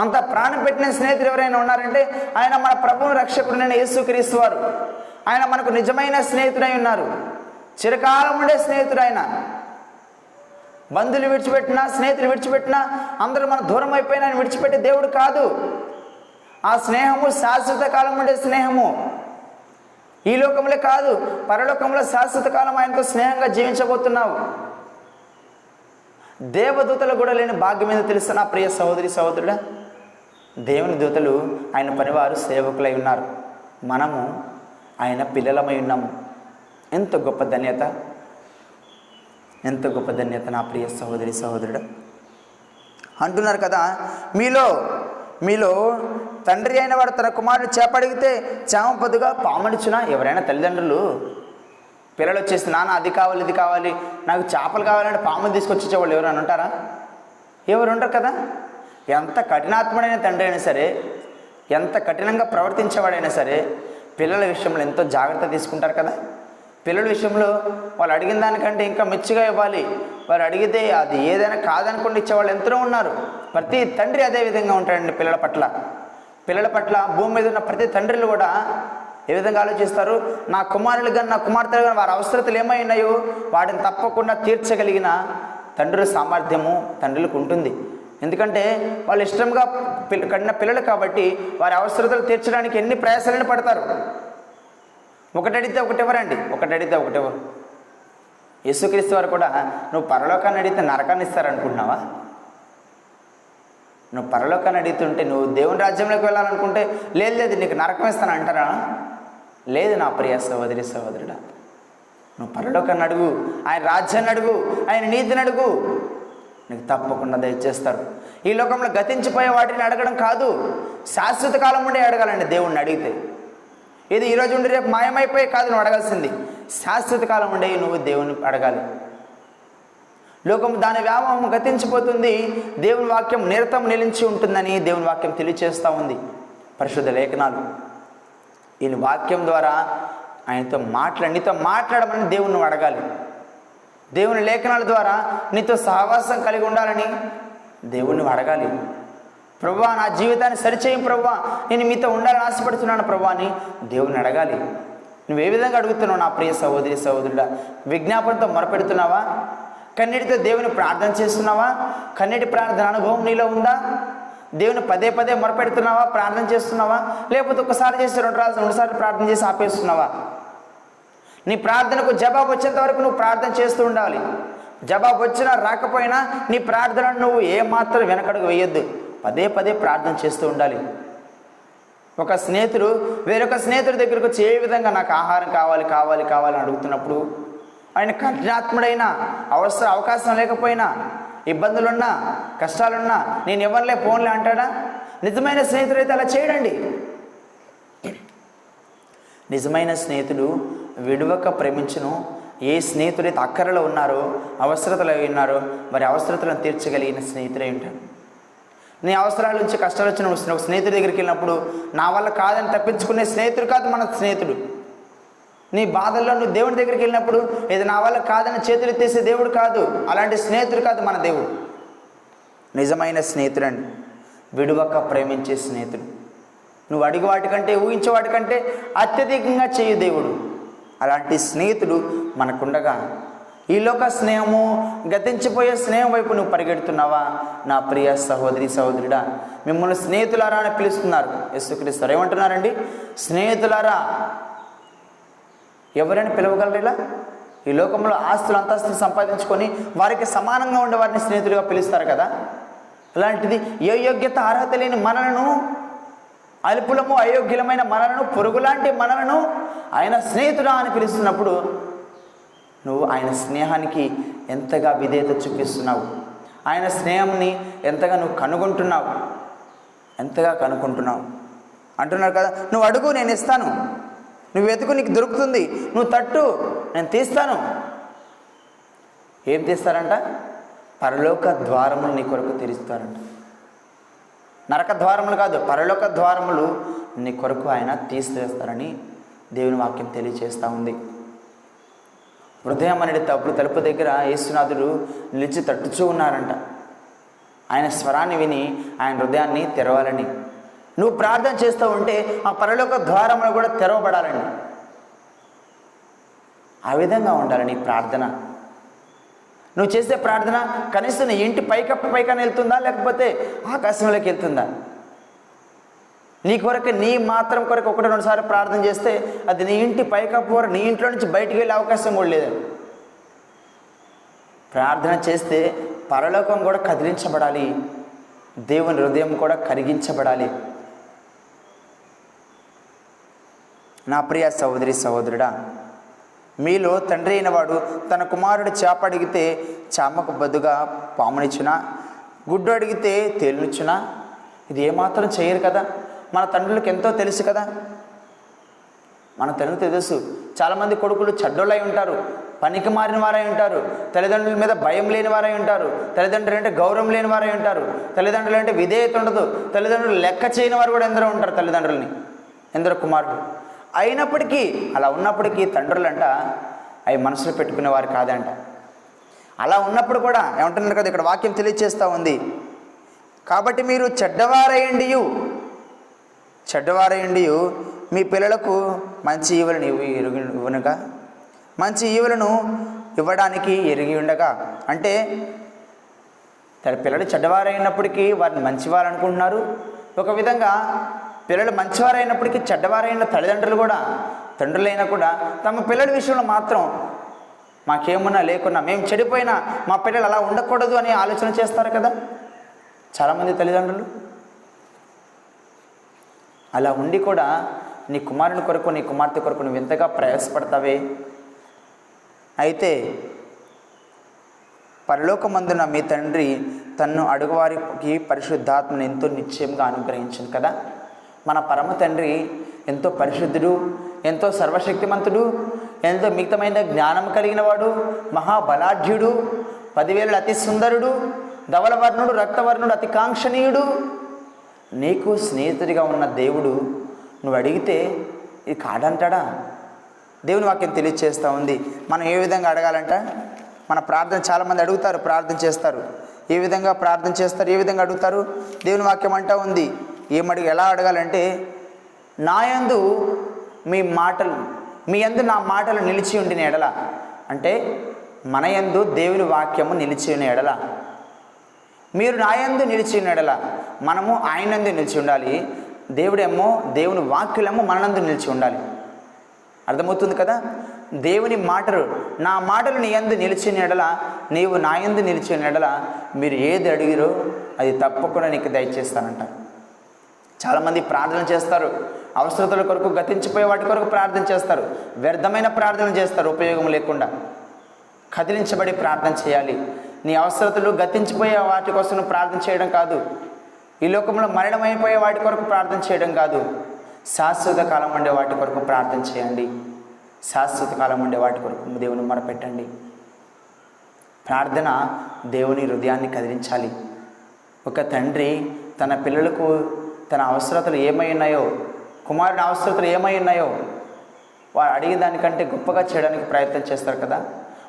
అంత ప్రాణం పెట్టిన స్నేహితుడు ఎవరైనా ఉన్నారంటే ఆయన మన ప్రభువుని రక్షకుడైన యేసుక్రీస్తు వారు. ఆయన మనకు నిజమైన స్నేహితుడై ఉన్నారు, చిరకాలం ఉండే స్నేహితుడు ఆయన. బంధువులు విడిచిపెట్టినా, స్నేహితులు విడిచిపెట్టినా, అందరూ మన దూరం అయిపోయినా ఆయన విడిచిపెట్టే దేవుడు కాదు. ఆ స్నేహము శాశ్వత కాలం ఉండే స్నేహము. ఈ లోకంలో కాదు, పరలోకంలో శాశ్వత కాలం ఆయనతో స్నేహంగా జీవించబోతున్నావు. దేవదూతలు కూడా లేని భాగ్యం మీద తెలుసు నా ప్రియ సహోదరుడా. దేవుని దూతలు ఆయన పనివారు, సేవకులై ఉన్నారు. మనము ఆయన పిల్లలమై ఉన్నాము. ఎంత గొప్ప ధన్యత నా ప్రియ సహోదరుడా. అంటున్నారు కదా, మీలో తండ్రి అయిన వాడు తన కుమారుడు చేపడిగితే చేమపొద్దుగా పామడుచునా? ఎవరైనా తల్లిదండ్రులు పిల్లలు వచ్చేసి నాన్న అది కావాలి, ఇది కావాలి, నాకు చేపలు కావాలంటే పాములు తీసుకొచ్చి ఇచ్చేవాళ్ళు ఎవరైనా ఉంటారా? ఎవరు ఉంటారు కదా. ఎంత కఠినాత్ముడైన తండ్రి అయినా సరే, ఎంత కఠినంగా ప్రవర్తించేవాడైనా సరే పిల్లల విషయంలో ఎంతో జాగ్రత్త తీసుకుంటారు కదా. పిల్లల విషయంలో వాళ్ళు అడిగిన దానికంటే ఇంకా మెచ్చిగా ఇవ్వాలి. వారు అడిగితే అది ఏదైనా కాదనుకోండి ఇచ్చేవాళ్ళు ఎంతో ఉన్నారు. ప్రతి తండ్రి అదే విధంగా ఉంటాడండి పిల్లల పట్ల. భూమి మీద ఉన్న ప్రతి తండ్రులు కూడా ఏ విధంగా ఆలోచిస్తారు? నా కుమారులు కానీ నా కుమార్తెలు కానీ వారి అవసరతలు ఏమై ఉన్నాయో వాటిని తప్పకుండా తీర్చగలిగిన తండ్రుల సామర్థ్యము తండ్రులకు ఉంటుంది. ఎందుకంటే వాళ్ళు ఇష్టంగా కడిన పిల్లలు కాబట్టి వారి అవసరతలు తీర్చడానికి ఎన్ని ప్రయాసాలను పడతారు. ఒకటడితే ఒకటెవరు. యేసుక్రీస్తు వారు కూడా నువ్వు పరలోకాన్ని అడిగితే నరకాన్ని ఇస్తారనుకుంటున్నావా? నువ్వు పరలోకాన్ని అడుగుతుంటే, నువ్వు దేవుని రాజ్యంలోకి వెళ్ళాలనుకుంటే లేదు నీకు నరకం ఇస్తాను అంటారా? లేదు నా ప్రియ సహోదరి సహోదరుడా, నువ్వు పరలోకాన్ని అడుగు, ఆయన రాజ్యాన్ని అడుగు, ఆయన నీతిని అడుగు, నీకు తప్పకుండా దయచేస్తారు. ఈ లోకంలో గతించిపోయే వాటిని అడగడం కాదు, శాశ్వత కాలం ఉండే అడగాలండి దేవుణ్ణి అడిగితే. ఇది ఈరోజు ఉండి రేపు మాయమైపోయి కాదు నువ్వు అడగాల్సింది, శాశ్వత కాలం ఉండే నువ్వు దేవుని అడగాలి. లోకం దాని వ్యామోహం గతించిపోతుంది, దేవుని వాక్యం నిరతం నిలిచి ఉంటుందని దేవుని వాక్యం తెలియచేస్తూ ఉంది పరిశుద్ధ లేఖనాలు. ఈ వాక్యం ద్వారా ఆయనతో నీతో మాట్లాడమని దేవుని నువ్వు అడగాలి. దేవుని లేఖనాల ద్వారా నీతో సహవాసం కలిగి ఉండాలని దేవుణ్ణి అడగాలి. ప్రభువా నా జీవితాన్ని సరిచేయం ప్రభువా, నేను మీతో ఉండాలని ఆశపడుతున్నాను ప్రభువా అని దేవుని అడగాలి. నువ్వు ఏ విధంగా అడుగుతున్నావు నా ప్రియ సహోదరి సహోదరుడా? విజ్ఞాపనతో మొరపెడుతున్నావా? కన్నీటితో దేవుని ప్రార్థన చేస్తున్నావా? కన్నీటి ప్రార్థన అనుభవం నీలో ఉందా? దేవుని పదే పదే మొరపెడుతున్నావా? ప్రార్థన చేస్తున్నావా? లేకపోతే ఒకసారి చేసి రెండుసార్లు ప్రార్థన చేసి ఆపేస్తున్నావా? నీ ప్రార్థనకు జవాబు వచ్చేంత వరకు నువ్వు ప్రార్థన చేస్తూ ఉండాలి. జవాబు వచ్చినా రాకపోయినా నీ ప్రార్థనను నువ్వు ఏమాత్రం వెనకడుగు వేయొద్దు, పదే పదే ప్రార్థన చేస్తూ ఉండాలి. ఒక స్నేహితుడు వేరొక స్నేహితుడి దగ్గరకు వచ్చి ఏ విధంగా నాకు ఆహారం కావాలి కావాలి కావాలని అడుగుతున్నప్పుడు, ఆయన కఠినాత్ముడైనా, అవకాశం లేకపోయినా, ఇబ్బందులున్నా కష్టాలున్నా నేను ఎవరిలే ఫోన్లే అంటాడా? నిజమైన స్నేహితుడైతే అలా చేయడండి. నిజమైన స్నేహితుడు విడువక ప్రేమించును. ఏ స్నేహితుడైతే అక్కరలో ఉన్నారో, అవసరతలు ఉన్నారో, మరి అవసరతలను తీర్చగలిగిన స్నేహితుడై ఉంటాడు. నీ అవసరాల నుంచి కష్టాలు వచ్చిన ఒక స్నేహితుడి దగ్గరికి వెళ్ళినప్పుడు నా వల్ల కాదని తప్పించుకునే స్నేహితుడు కాదు మన స్నేహితుడు. నీ బాధల్లో నువ్వు దేవుడి దగ్గరికి వెళ్ళినప్పుడు ఇది నా వల్ల కాదని చేతులు ఎత్తేసే దేవుడు కాదు, అలాంటి స్నేహితుడు కాదు మన దేవుడు. నిజమైన స్నేహితుడు అండి విడువక ప్రేమించే స్నేహితుడు. నువ్వు అడిగే వాటికంటే ఊహించే వాటికంటే అత్యధికంగా చేయు దేవుడు. అలాంటి స్నేహితుడు మనకుండగా ఈ లోక స్నేహము, గతించిపోయే స్నేహం వైపు నువ్వు పరిగెడుతున్నావా? నా ప్రియ సహోదరి సహోదరుడా, మిమ్మల్ని స్నేహితులారా అని పిలుస్తున్నారు యేసుక్రీస్తు. ఏమంటున్నారండి? స్నేహితులారా. ఎవరైనా పిలవగలరు ఇలా? ఈ లోకంలో ఆస్తులు అంతస్తులు సంపాదించుకొని వారికి సమానంగా ఉండే వారిని స్నేహితులుగా పిలుస్తారు కదా. అలాంటిది ఏ యోగ్యత అర్హత లేని మనలను, అల్పులము అయోగ్యులమైన మనలను, పురుగులాంటి మనలను ఆయన స్నేహితుడా అని పిలుస్తున్నప్పుడు నువ్వు ఆయన స్నేహానికి ఎంతగా విధేయత చూపిస్తున్నావు, ఆయన స్నేహాన్ని ఎంతగా నువ్వు కనుగొంటున్నావు, ఎంతగా కనుక్కుంటున్నావు అంటున్నారు కదా. నువ్వు అడుగు నేను ఇస్తాను, నువ్వు వెతుకు నీకు దొరుకుతుంది, నువ్వు తట్టు నేను తీస్తాను. ఏం తీస్తారంట? పరలోక ద్వారములు నీ కొరకు తెరుస్తారంట. నరక ద్వారములు కాదు, పరలోక ద్వారములు నీ కొరకు ఆయన తీసివేస్తారని దేవుని వాక్యం తెలియచేస్తూ ఉంది. హృదయం అనేది తలుపు దగ్గర యేసునాథుడు నిలిచి తట్టుచూ ఉన్నారంట. ఆయన స్వరాన్ని విని ఆయన హృదయాన్ని తెరవాలని. నువ్వు ప్రార్థన చేస్తూ ఉంటే ఆ పరలోక ద్వారములు కూడా తెరవబడాలండి. ఆ విధంగా ఉండాలి నీ ప్రార్థన. నువ్వు చేసే ప్రార్థన కనీసం నీ ఇంటి పైకప్పు వెళ్తుందా, లేకపోతే ఆకాశంలోకి వెళ్తుందా? నీ కొరకు, నీ మాత్రం కొరకు 1-2 సార్లు ప్రార్థన చేస్తే అది నీ ఇంటి పైకప్పు వరకు, నీ ఇంట్లో నుంచి బయటికి వెళ్ళే అవకాశం కూడా లేదు. ప్రార్థన చేస్తే పరలోకం కూడా కదిలించబడాలి, దేవుని హృదయం కూడా కరిగించబడాలి. నా ప్రియ సహోదరి సహోదరుడా, మీలో తండ్రి అయిన వాడు తన కుమారుడు చేప అడిగితే చామకు బదుగా పామునిచ్చునా, గుడ్డు అడిగితే తేలునిచ్చునా? ఇది ఏమాత్రం చేయరు కదా. మన తండ్రులకు ఎంతో తెలుసు కదా. మన తండ్రులకు తెలుసు. చాలామంది కొడుకులు చెడ్డోళ్ళై ఉంటారు, పనికి మారిన వారై ఉంటారు, తల్లిదండ్రుల మీద భయం లేని వారై ఉంటారు, తల్లిదండ్రులు అంటే గౌరవం లేని వారై ఉంటారు, తల్లిదండ్రులు అంటే విధేయత ఉండదు, తల్లిదండ్రులు లెక్క చేయని వారు కూడా ఎందరో ఉంటారు. తల్లిదండ్రులని ఎందరో కుమారులు అయినప్పటికీ, అలా ఉన్నప్పటికీ తండ్రులంట అవి మనసులో పెట్టుకునేవారు కాదంట. అలా ఉన్నప్పుడు కూడా ఏమంటున్నారు కదా, ఇక్కడ వాక్యం తెలియచేస్తూ ఉంది. కాబట్టి మీరు చెడ్డవారయ్యండియు మీ పిల్లలకు మంచి ఈవులను ఇవ్వనుగా, మంచి ఈవులను ఇవ్వడానికి ఎరిగి ఉండగా. అంటే తన పిల్లలు చెడ్డవారైనప్పటికీ వారిని మంచివారనుకుంటున్నారు. ఒక విధంగా పిల్లలు మంచివారైనప్పటికీ చెడ్డవారైన తల్లిదండ్రులు కూడా, తండ్రులైనా కూడా తమ పిల్లల విషయంలో మాత్రం మాకేమున్నా లేకున్నా, మేము చెడిపోయినా మా పిల్లలు అలా ఉండకూడదు అని ఆలోచన చేస్తారు కదా చాలామంది తల్లిదండ్రులు. అలా ఉండి కూడా నీ కుమారుని కొరకు, నీ కుమార్తె కొరకు నువ్వు ఎంతగా ప్రయాసపడతావే. అయితే పరలోకమందున మీ తండ్రి తన్ను అడుగువారికి పరిశుద్ధాత్మను ఎంతో నిశ్చయంగా అనుగ్రహించింది కదా. మన పరమ తండ్రి ఎంతో పరిశుద్ధుడు, ఎంతో సర్వశక్తిమంతుడు, ఎంతో మితమైన జ్ఞానం కలిగిన వాడు, మహాబలాఢ్యుడు, 10,000 అతి సుందరుడు, ధవలవర్ణుడు, రక్తవర్ణుడు, అతి కాంక్షణీయుడు, నీకు స్నేహితుడిగా ఉన్న దేవుడు నువ్వు అడిగితే ఇది కాదంటాడా? దేవుని వాక్యం తెలియచేస్తూ ఉంది. మనం ఏ విధంగా అడగాలంట? మన ప్రార్థన చాలామంది అడుగుతారు, ప్రార్థన చేస్తారు. ఏ విధంగా ప్రార్థన చేస్తారు, ఏ విధంగా అడుగుతారు? దేవుని వాక్యం అంటూ ఉంది, ఎలా అడగాలంటే, నా యందు మీ యందు నా మాటలు నిలిచి ఉండిన ఎడల, అంటే మన యందు దేవుని వాక్యము నిలిచి ఉన్న ఎడల, మీరు నా యందు నిలిచి ఉన్న ఎడల, మనము ఆయన యందు నిలిచి ఉండాలి. దేవుడేమో, దేవుని వాక్యులేమో మనందు నిలిచి ఉండాలి. అర్థమవుతుంది కదా. దేవుని మాటలు, నా మాటలు నీ యందు నిలిచిన ఎడల, నీవు నా యందు నిలిచిన ఎడల, మీరు ఏది అడిగిరో అది తప్పకుండా నీకు దయచేస్తానంట. చాలామంది ప్రార్థన చేస్తారు, అవసరతల కొరకు, గతించిపోయే వాటి కొరకు ప్రార్థన చేస్తారు. వ్యర్థమైన ప్రార్థన చేస్తారు, ఉపయోగం లేకుండా. కదిలించబడి ప్రార్థన చేయాలి. నీ అవసరతలు గతించిపోయే వాటి కోసం ప్రార్థన చేయడం కాదు. ఈ లోకంలో మరణమైపోయే వాటి కొరకు ప్రార్థన చేయడం కాదు. శాశ్వత కాలం ఉండే వాటి కొరకు ప్రార్థన చేయండి. శాశ్వత కాలం ఉండే వాటి కొరకు దేవుని మొరపెట్టండి. ప్రార్థన దేవుని హృదయాన్ని కదిలించాలి. ఒక తండ్రి తన పిల్లలకు తన అవసరతలు ఏమై ఉన్నాయో, కుమారుని అవసరతలు ఏమై ఉన్నాయో వారు అడిగే దానికంటే గొప్పగా చేయడానికి ప్రయత్నం చేస్తారు కదా.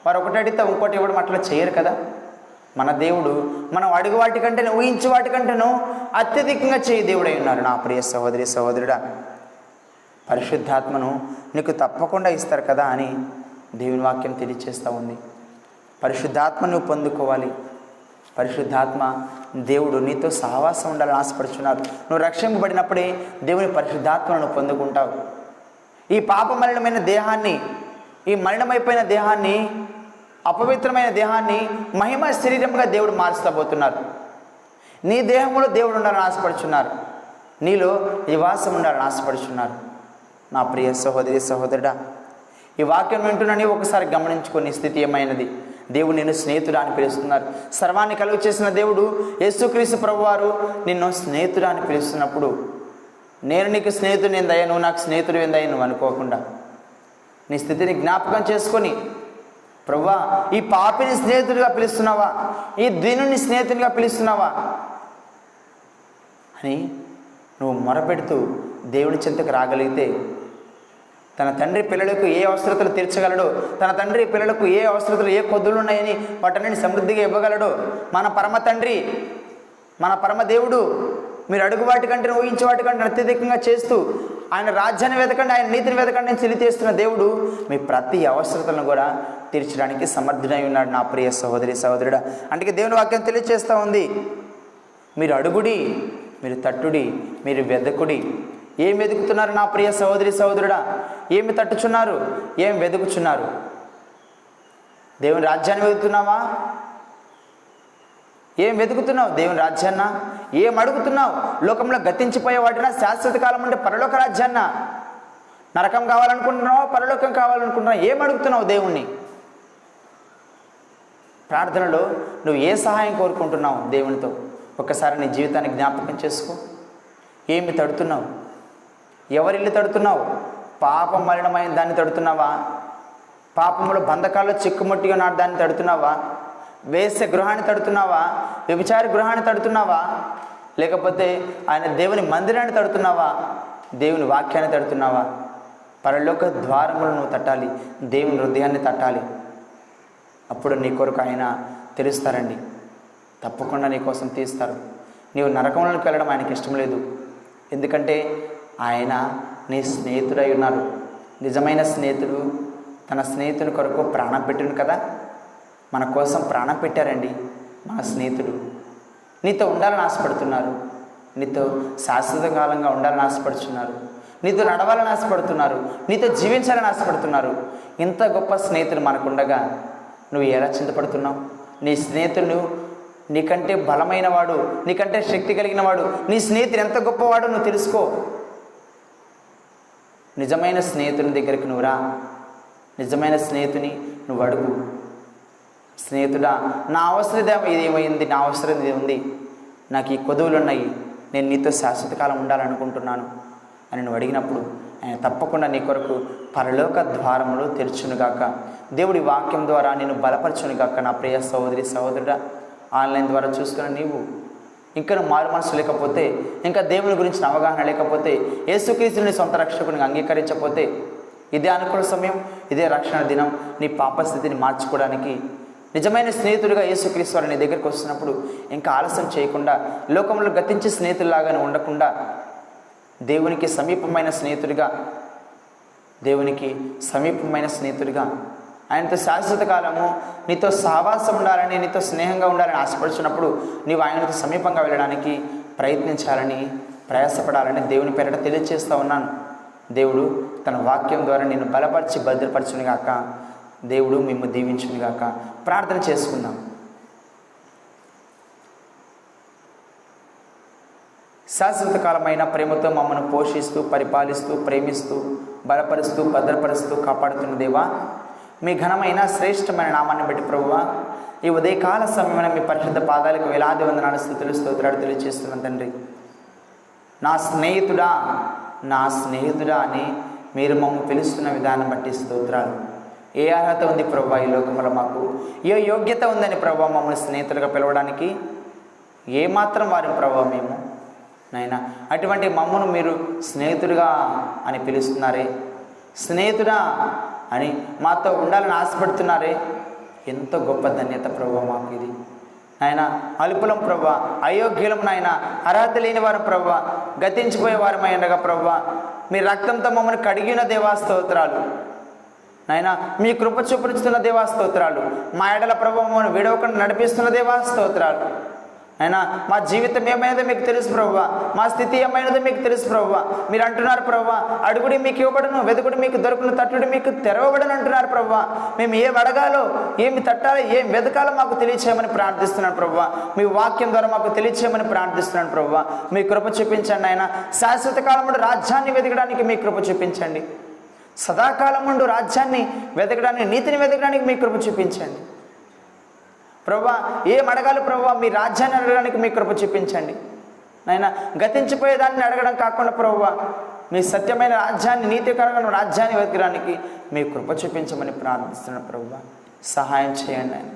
వారు ఒకటి అడిగితే ఇంకోటి ఇవ్వడం అట్లా చేయరు కదా. మన దేవుడు మనం అడుగు వాటికంటేనూ, ఊహించే వాటికంటేనూ అత్యధికంగా చేయి దేవుడై ఉన్నారు. నా ప్రియ సహోదరి సహోదరుడా, పరిశుద్ధాత్మను నీకు తప్పకుండా ఇస్తారు కదా అని దేవుని వాక్యం తెలియచేస్తూ ఉంది. పరిశుద్ధాత్మ నువ్వు పొందుకోవాలి. పరిశుద్ధాత్మ దేవుడు నీతో సహవాసం ఉండాలని ఆశపడుచున్నారు. నువ్వు రక్షింపబడినప్పుడే దేవుని పరిశుద్ధాత్మను పొందుకుంటావు. ఈ పాపమలినమైన దేహాన్ని, ఈ మలినమైపోయిన దేహాన్ని, అపవిత్రమైన దేహాన్ని మహిమ శరీరంగా దేవుడు మార్చబోతున్నారు. నీ దేహంలో దేవుడు ఉండాలని ఆశపడుచున్నారు. నీలో నివాసం ఉండాలని ఆశపడుచున్నారు. నా ప్రియ సహోదరి సహోదరుడా, ఈ వాక్యం వింటున్నాని ఒకసారి గమనించుకొని స్థితి ఏమైనది. దేవుడు నిన్ను స్నేహితుడా అని పిలుస్తున్నారు. సర్వాన్ని కలుగు చేసిన దేవుడు యేసుక్రీస్తు ప్రభువారు నిన్ను స్నేహితుడా అని పిలుస్తున్నప్పుడు, నేను నీకు స్నేహితుడు ఏందయ్యా, నువ్వు నాకు స్నేహితుడు ఏందయ్యా నువ్వు అనుకోకుండా నీ స్థితిని జ్ఞాపకం చేసుకొని, ప్రభువా ఈ పాపిని స్నేహితుడిగా పిలుస్తున్నావా, ఈ దీనుని స్నేహితునిగా పిలుస్తున్నావా అని నువ్వు మొరపెడుతూ దేవుని చెంతకు రాగలిగితే, తన తండ్రి పిల్లలకు ఏ అవసరతలు తీర్చగలడో, తన తండ్రి పిల్లలకు ఏ అవసరతలు, ఏ కొద్దులు ఉన్నాయని వాటన్నిటిని సమృద్ధిగా ఇవ్వగలడో మన పరమ తండ్రి, మన పరమ దేవుడు. మీరు అడుగు వాటికంటే, ఊహించే వాటికంటే అత్యధికంగా చేస్తూ ఆయన రాజ్యాన్ని వెతకండి, ఆయన నీతిని వెతకండి అని తెలియజేస్తున్న దేవుడు మీ ప్రతి అవసరతలను కూడా తీర్చడానికి సమర్థుడై ఉన్నాడు. నా ప్రియ సహోదరి సహోదరుడా, అందుకే దేవుని వాక్యం తెలియజేస్తూ ఉంది, మీరు అడుగుడి, మీరు తట్టుడి, మీరు వెదకుడి. ఏం వెతుకుతున్నారు నా ప్రియ సహోదరి సహోదరుడా? ఏమి తట్టుచున్నారు, ఏం వెతుకుచున్నారు? దేవుని రాజ్యాన్ని వెతుకుతున్నావా? ఏం వెతుకుతున్నావు? దేవుని రాజ్యాన్న? ఏం అడుగుతున్నావు? లోకంలో గతించిపోయే వాటినా, శాశ్వత కాలం ఉంటే పరలోక రాజ్యాన్న? నరకం కావాలనుకుంటున్నావా, పరలోకం కావాలనుకుంటున్నావా? ఏం అడుగుతున్నావు దేవుణ్ణి? ప్రార్థనలో నువ్వు ఏ సహాయం కోరుకుంటున్నావు దేవునితో? ఒక్కసారి నీ జీవితాన్ని జ్ఞాపకం చేసుకో. ఏమి తడుతున్నావు? ఎవరిల్లు తడుతున్నావు? పాపం మలినమైన దాన్ని తడుతున్నావా? పాపంలో బంధకాల్లో చిక్కుముట్టిగా నాడు దాన్ని తడుతున్నావా? వేశ్య గృహాన్ని తడుతున్నావా? వ్యభిచారి గృహాన్ని తడుతున్నావా? లేకపోతే ఆయన దేవుని మందిరాన్ని తడుతున్నావా? దేవుని వాక్యాన్ని తడుతున్నావా? పరలోక ద్వారములను నువ్వు తట్టాలి, దేవుని హృదయాన్ని తట్టాలి. అప్పుడు నీ కొరకు ఆయన తెలుస్తారండి. తప్పకుండా నీ కోసం తీస్తారు. నీవు నరకంలోకి వెళ్ళడం ఆయనకి ఇష్టం లేదు. ఎందుకంటే ఆయన నీ స్నేహితుడై ఉన్నారు. నిజమైన స్నేహితుడు తన స్నేహితుని కొరకు ప్రాణం పెట్టిండు కదా. మన కోసం ప్రాణం పెట్టారండి మన స్నేహితుడు. నీతో ఉండాలని ఆశపడుతున్నారు, నీతో శాశ్వత కాలంగా ఉండాలని ఆశపడుతున్నారు. నీతో నడవాలని ఆశపడుతున్నారు, నీతో జీవించాలని ఆశపడుతున్నారు. ఇంత గొప్ప స్నేహితులు మనకుండగా నువ్వు ఎలా చింతపడుతున్నావు? నీ స్నేహితుడు నీకంటే బలమైన వాడు, నీకంటే శక్తి కలిగిన వాడు, నీ స్నేహితుడు ఎంత గొప్పవాడో నువ్వు తెలుసుకో. నిజమైన స్నేహితుని దగ్గరికి నువ్వు రా, నిజమైన స్నేహితుని నువ్వు అడుగు. స్నేహితుడా, నా అవసరం ఏమైంది, నా అవసరం ఇది ఉంది, నాకు ఈ కొదువులు ఉన్నాయి, నేను నీతో శాశ్వత కాలం ఉండాలనుకుంటున్నాను అని నువ్వు అడిగినప్పుడు ఆయన తప్పకుండా నీ కొరకు పరలోక ద్వారములు తెరుచునుగాక. దేవుడి వాక్యం ద్వారా నేను బలపరచునుగాక. నా ప్రియ సహోదరి సహోదరుడా, ఆన్లైన్ ద్వారా చూస్తున్న నీవు ఇంకా మారు మనసు లేకపోతే, ఇంకా దేవుని గురించిన అవగాహన లేకపోతే, యేసుక్రీస్తుని సొంత రక్షకునిగా అంగీకరించకపోతే, ఇదే అనుకూల సమయం, ఇదే రక్షణ దినం నీ పాప స్థితిని మార్చుకోవడానికి. నిజమైన స్నేహితుడిగా యేసుక్రీస్తు వారు నీ దగ్గరికి వస్తున్నప్పుడు ఇంకా ఆలస్యం చేయకుండా, లోకంలో గతించే స్నేహితుల్లాగానే ఉండకుండా, దేవునికి సమీపమైన స్నేహితుడిగా, దేవునికి సమీపమైన స్నేహితుడిగా, ఆయనతో శాశ్వత కాలము నీతో సహవాసం ఉండాలని, నీతో స్నేహంగా ఉండాలని ఆశపడుచున్నప్పుడు నీవు ఆయనతో సమీపంగా వెళ్ళడానికి ప్రయత్నించాలని, ప్రయాసపడాలని దేవుని పేరిట తెలియజేస్తూ ఉన్నాను. దేవుడు తన వాక్యం ద్వారా నిన్ను బలపరిచి భద్రపరచునిగాక. దేవుడు మిమ్ము దీవించునిగాక. ప్రార్థన చేసుకుందాం. శాశ్వత కాలమైన ప్రేమతో మమ్మల్ని పోషిస్తూ, పరిపాలిస్తూ, ప్రేమిస్తూ, బలపరుస్తూ, భద్రపరుస్తూ కాపాడుతున్న దేవా, మీ ఘనమైన శ్రేష్టమైన నామాన్ని బట్టి ప్రభువా, ఈ ఉదయకాల సమయమైన మీ పరిశుద్ధ పాదాలకు వేలాది వందనాలు, స్తుతులు, స్తోత్రాలు తెలియజేస్తున్నాను తండ్రి. నా స్నేహితుడా, నా స్నేహితుడా అని మీరు మమ్మల్ని పిలుస్తున్న విధానం బట్టి స్తోత్రాలు. ఏ అర్హత ఉంది ప్రభువా ఈ లోకంలో మాకు? ఏ యోగ్యత ఉందని ప్రభువా మమ్మల్ని స్నేహితులుగా పిలవడానికి? ఏమాత్రం వారి ప్రభువా మేము నాయనా, అటువంటి మమ్మను మీరు స్నేహితుడిగా అని పిలుస్తున్నారే, స్నేహితుడా అని మాతో ఉండాలని ఆశపడుతున్నారే. ఎంతో గొప్ప ధన్యత ప్రభువా మాకు ఇది నాయన. అల్పులం ప్రభువా, అయోగ్యులం నాయన, అర్హత లేని వారు ప్రభువా, గతించిపోయే వారమై ఉండగా ప్రభువా, మీ రక్తంతో మమ్మల్ని కడిగిన దేవా స్తోత్రాలు నాయన. మీ కృప చూపించుతున్న దేవా స్తోత్రాలు. మా ఎడల ప్రభువా మమ్మల్ని విడవకుండా నడిపిస్తున్న దేవా స్తోత్రాలు అయినా. మా జీవితం ఏమైనదో మీకు తెలుసు ప్రభువా, మా స్థితి ఏమైనదో మీకు తెలుసు ప్రభువా. మీరు అంటున్నారు ప్రభువా, అడుగుడి మీకు ఇవ్వబడును, వెతుకుడి మీకు దొరుకును, తట్టుడి మీకు తెరవబడను అంటున్నారు ప్రభువా. మేము ఏం అడగాలో, ఏమి తట్టాలో, ఏం వెతకాలో మాకు తెలియచేయమని ప్రార్థిస్తున్నాను ప్రభువా. మీ వాక్యం ద్వారా మాకు తెలియచేయమని ప్రార్థిస్తున్నాను ప్రభువా. మీ కృప చూపించండి ఆయన. శాశ్వత కాలముందు రాజ్యాన్ని వెతకడానికి మీ కృప చూపించండి. సదాకాలం ముందు రాజ్యాన్ని వెతకడానికి, నీతిని వెతకడానికి మీ కృప చూపించండి ప్రభువా. ఏం అడగాలి ప్రభువా, మీ రాజ్యాన్ని అడగడానికి మీ కృప చూపించండి నాయన. గతించిపోయేదాన్ని అడగడం కాకుండా ప్రభువా, మీ సత్యమైన రాజ్యాన్ని, నీతికరమైన రాజ్యాన్ని వెతకడానికి మీ కృప చూపించమని ప్రార్థిస్తున్నాను ప్రభువా. సహాయం చేయండి ఆయన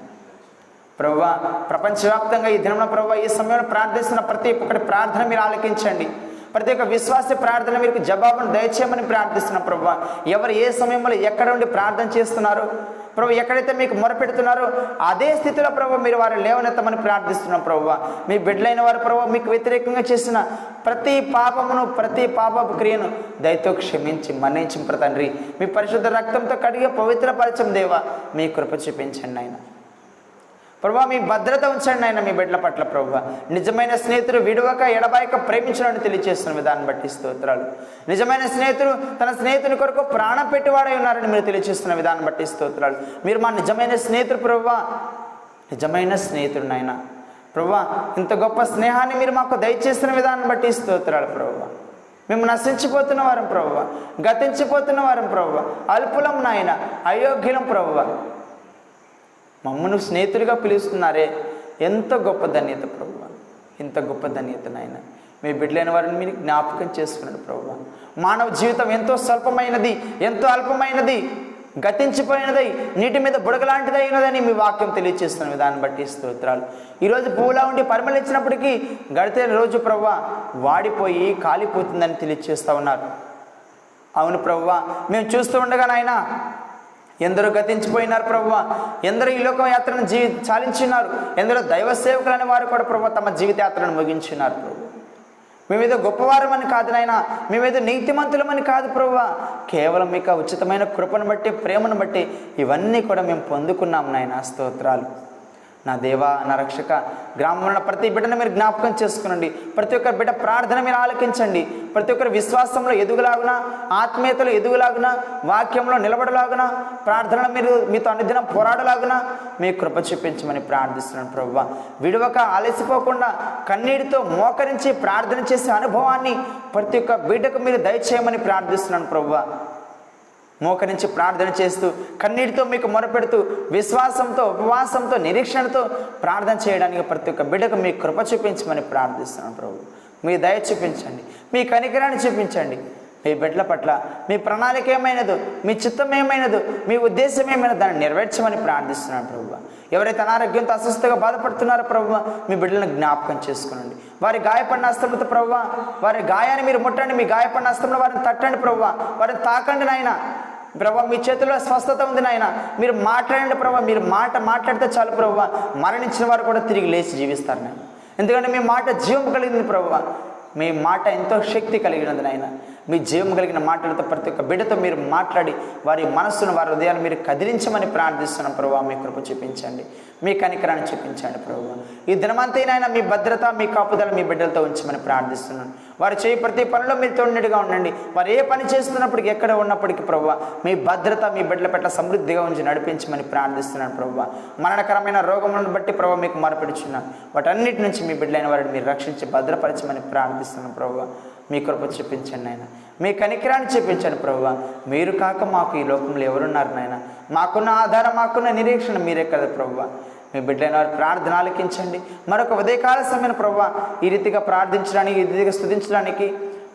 ప్రభువా. ప్రపంచవ్యాప్తంగా ఈ దినంలో ప్రభువా, ఈ సమయంలో ప్రార్థిస్తున్న ప్రతి ఒక్కటి ప్రార్థన మీరు ఆలకించండి. ప్రతి ఒక్క విశ్వాస ప్రార్థన మీకు జవాబును దయచేయమని ప్రార్థిస్తున్నాం ప్రభువా. ఎవరు ఏ సమయంలో ఎక్కడ ఉండి ప్రార్థన చేస్తున్నారో ప్రభు, ఎక్కడైతే మీకు మొరపెడుతున్నారో అదే స్థితిలో ప్రభు మీరు వారు లేవనెత్తమని ప్రార్థిస్తున్నాం ప్రభువా. మీ బిడ్డలైన వారు ప్రభు మీకు వ్యతిరేకంగా చేసిన ప్రతి పాపమును, ప్రతి పాపపు క్రియను దయతో క్షమించి మన్నించి తండ్రి, మీ పరిశుద్ధ రక్తంతో కడిగి పవిత్రపరచం దేవా. మీ కృప చూపించండి ఆయన ప్రభువా. మీ భద్రత ఉంచండి ఆయన మీ బిడ్డల పట్ల ప్రభువా. నిజమైన స్నేహితుడు విడవక ఎడబాయక ప్రేమించడానికి తెలియజేస్తున్న విధానం బట్టి స్తోత్రాలు. నిజమైన స్నేహితుడు తన స్నేహితుని కొరకు ప్రాణం పెట్టివాడై ఉన్నారని మీరు తెలియజేస్తున్న విధానం బట్టి స్తోత్రాలు. మీరు మా నిజమైన స్నేహితుడు ప్రభువా, నిజమైన స్నేహితుడు నాయన ప్రభువా. ఇంత గొప్ప స్నేహాన్ని మీరు మాకు దయచేస్తున్న విధానం బట్టి స్తోత్రాలు ప్రభువా. మేము నశించిపోతున్న వారం ప్రభువా, గతించిపోతున్న వారం ప్రభువా, అల్పులం నాయన, అయోగ్యులం ప్రభువా. మమ్మల్ని స్నేహితుడిగా పిలుస్తున్నారే, ఎంత గొప్ప ధన్యత ప్రభువా, ఇంత గొప్ప ధన్యత నాయన. మీ బిడ్డలైన వారిని మీరు జ్ఞాపకం చేసుకున్నాడు ప్రభువా. మానవ జీవితం ఎంతో స్వల్పమైనది, ఎంతో అల్పమైనది, గతించిపోయినదై నీటి మీద బుడగలాంటిది అయినదని మీ వాక్యం తెలియజేస్తున్న విధానం బట్టి స్తోత్రాలు. ఈరోజు పువ్వులా ఉండి పరిమళించినప్పటికీ గడితే రోజు ప్రభువా వాడిపోయి కాలిపోతుందని తెలియజేస్తూ ఉన్నారు. అవును ప్రభువా, మేము చూస్తూ ఉండగా నాయన ఎందరో గతించిపోయినారు ప్రభువా. ఎందరో ఈ లోక యాత్రను చాలించినారు. ఎందరో దైవ సేవకులైన వారు కూడా ప్రభువా తమ జీవిత యాత్రను ముగించినారు ప్రభు. మేమేదో గొప్పవారమని కాదు నాయన, మేమేదో నీతిమంతులమని కాదు ప్రభువా. కేవలం మీకు ఉచితమైన కృపను బట్టి, ప్రేమను బట్టి ఇవన్నీ కూడా మేము పొందుకున్నాం నాయన. స్తోత్రాలు నా దేవా, నా రక్షక, గ్రామంలో ఉన్న ప్రతి బిడ్డను మీరు జ్ఞాపకం చేసుకునండి. ప్రతి ఒక్క బిడ్డ ప్రార్థన మీరు ఆలకించండి. ప్రతి ఒక్కరి విశ్వాసంలో ఎదుగులాగున, ఆత్మీయతలో ఎదుగులాగున, వాక్యంలో నిలబడలాగున, ప్రార్థనలో మీరు మీతో అనుదినం పోరాడలాగున మీ కృప చూపించమని ప్రార్థిస్తున్నాను ప్రభువా. విడవక అలసిపోకుండా కన్నీటితో మోకరించి ప్రార్థన చేసే అనుభవాన్ని ప్రతి ఒక్క బిడ్డకు మీరు దయచేయమని ప్రార్థిస్తున్నాను ప్రభువా. మోకరించి ప్రార్థన చేస్తూ కన్నీటితో మీకు మొరపెడుతూ విశ్వాసంతో, ఉపవాసంతో, నిరీక్షణతో ప్రార్థన చేయడానికి ప్రతి ఒక్క బిడ్డకు మీ కృప చూపించమని ప్రార్థిస్తున్నాను ప్రభు. మీ దయ చూపించండి, మీ కనికరాన్ని చూపించండి. మీ బిడ్డల పట్ల మీ ప్రణాళిక ఏమైనదో, మీ చిత్తం ఏమైనదో, మీ ఉద్దేశం ఏమైనా దాన్ని నెరవేర్చమని ప్రార్థిస్తున్నాను ప్రభు. ఎవరైతే అనారోగ్యంతో అస్వస్థగా బాధపడుతున్నారో ప్రభు, మీ బిడ్డలను జ్ఞాపకం చేసుకునండి. వారి గాయపడిన హస్తములతో ప్రభు, వారి గాయాన్ని మీరు ముట్టండి. మీ గాయపడిన హస్తంలో వారిని తట్టండి ప్రభు, వారిని తాకండి నాయన. ప్రభు, మీ చేతిలో స్వస్థత ఉంది నాయన. మీరు మాట్లాడండి ప్రభు. మీరు మాట్లాడితే చాలు ప్రభు, మరణించిన వారు కూడా తిరిగి లేచి జీవిస్తారు నాయన. ఎందుకంటే మీ మాట జీవం కలిగింది ప్రభు. మీ మాట ఎంతో శక్తి కలిగినది నాయన. మీ జీవం కలిగిన మాటలతో ప్రతి ఒక్క బిడ్డతో మీరు మాట్లాడి వారి మనస్సును, వారి హృదయాలు మీరు కదిలించమని ప్రార్థిస్తున్నాం ప్రభు. మీ కృప చూపించండి, మీ కనికరాన్ని చూపించండి ప్రభు. ఈ దినమంతైనా మీ భద్రత, మీ కాపుదల మీ బిడ్డలతో ఉంచమని ప్రార్థిస్తున్నాను. వారు చేయి ప్రతి పనిలో మీరు తోడుగా ఉండండి. వారు ఏ పని చేస్తున్నప్పటికీ, ఎక్కడ ఉన్నప్పటికీ ప్రభు, మీ భద్రత మీ బిడ్డల పట్ల సమృద్ధిగా ఉంచి నడిపించమని ప్రార్థిస్తున్నాను ప్రభు. మరణకరమైన రోగములను బట్టి ప్రభు మీకు మొరపెడుచున్నాను. వాటన్నిటి నుంచి మీ బిడ్డలైన వారిని మీరు రక్షించి భద్రపరచమని ప్రార్థిస్తున్నాను ప్రభు. మీ కృప చూపించండి నాయన, మీ కనికరాన్ని చూపించండి ప్రభు. మీరు కాక మాకు ఈ లోకంలో ఎవరున్నారు నాయన? మాకున్న ఆధారం, మాకున్న నిరీక్షణ మీరే కదా ప్రభు. మీ బిడ్డలైన వారి ప్రార్థన ఆలకించండి. మరొక ఉదయకాల సమయం ప్రభు, ఈ రీతిగా ప్రార్థించడానికి, ఈ రీతిగా స్తుతించడానికి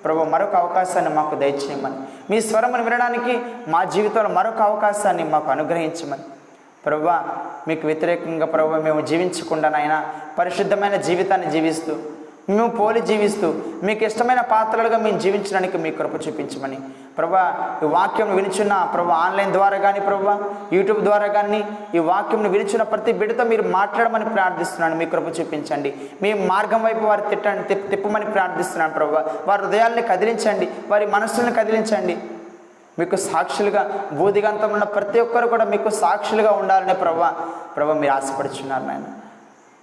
ప్రభు మరొక అవకాశాన్ని మాకు దయచేయమని, మీ స్వరమును వినడానికి మా జీవితంలో మరొక అవకాశాన్ని మాకు అనుగ్రహించమని ప్రభు. మీకు వ్యతిరేకంగా ప్రభు మేము జీవించకుండా నాయన, పరిశుద్ధమైన జీవితాన్ని జీవిస్తూ, మేము పోలి జీవిస్తూ, మీకు ఇష్టమైన పాత్రలుగా మేము జీవించడానికి మీ కృప చూపించమని ప్రభా. ఈ వాక్యం వినిచున్న ప్రభు, ఆన్లైన్ ద్వారా కానీ ప్రభు, యూట్యూబ్ ద్వారా కానీ ఈ వాక్యం వినిచున్న ప్రతి బిడ్డతో మీరు మాట్లాడమని ప్రార్థిస్తున్నాను. మీ కృప చూపించండి. మీ మార్గం వైపు వారు తిప్పమని ప్రార్థిస్తున్నాను ప్రభు. వారి హృదయాల్ని కదిలించండి, వారి మనస్సులను కదిలించండి. మీకు సాక్షులుగా, బూదిగంతం ఉన్న ప్రతి ఒక్కరు కూడా మీకు సాక్షులుగా ఉండాలనే ప్రభు మీరు ఆశపడుచున్నారు నాయన.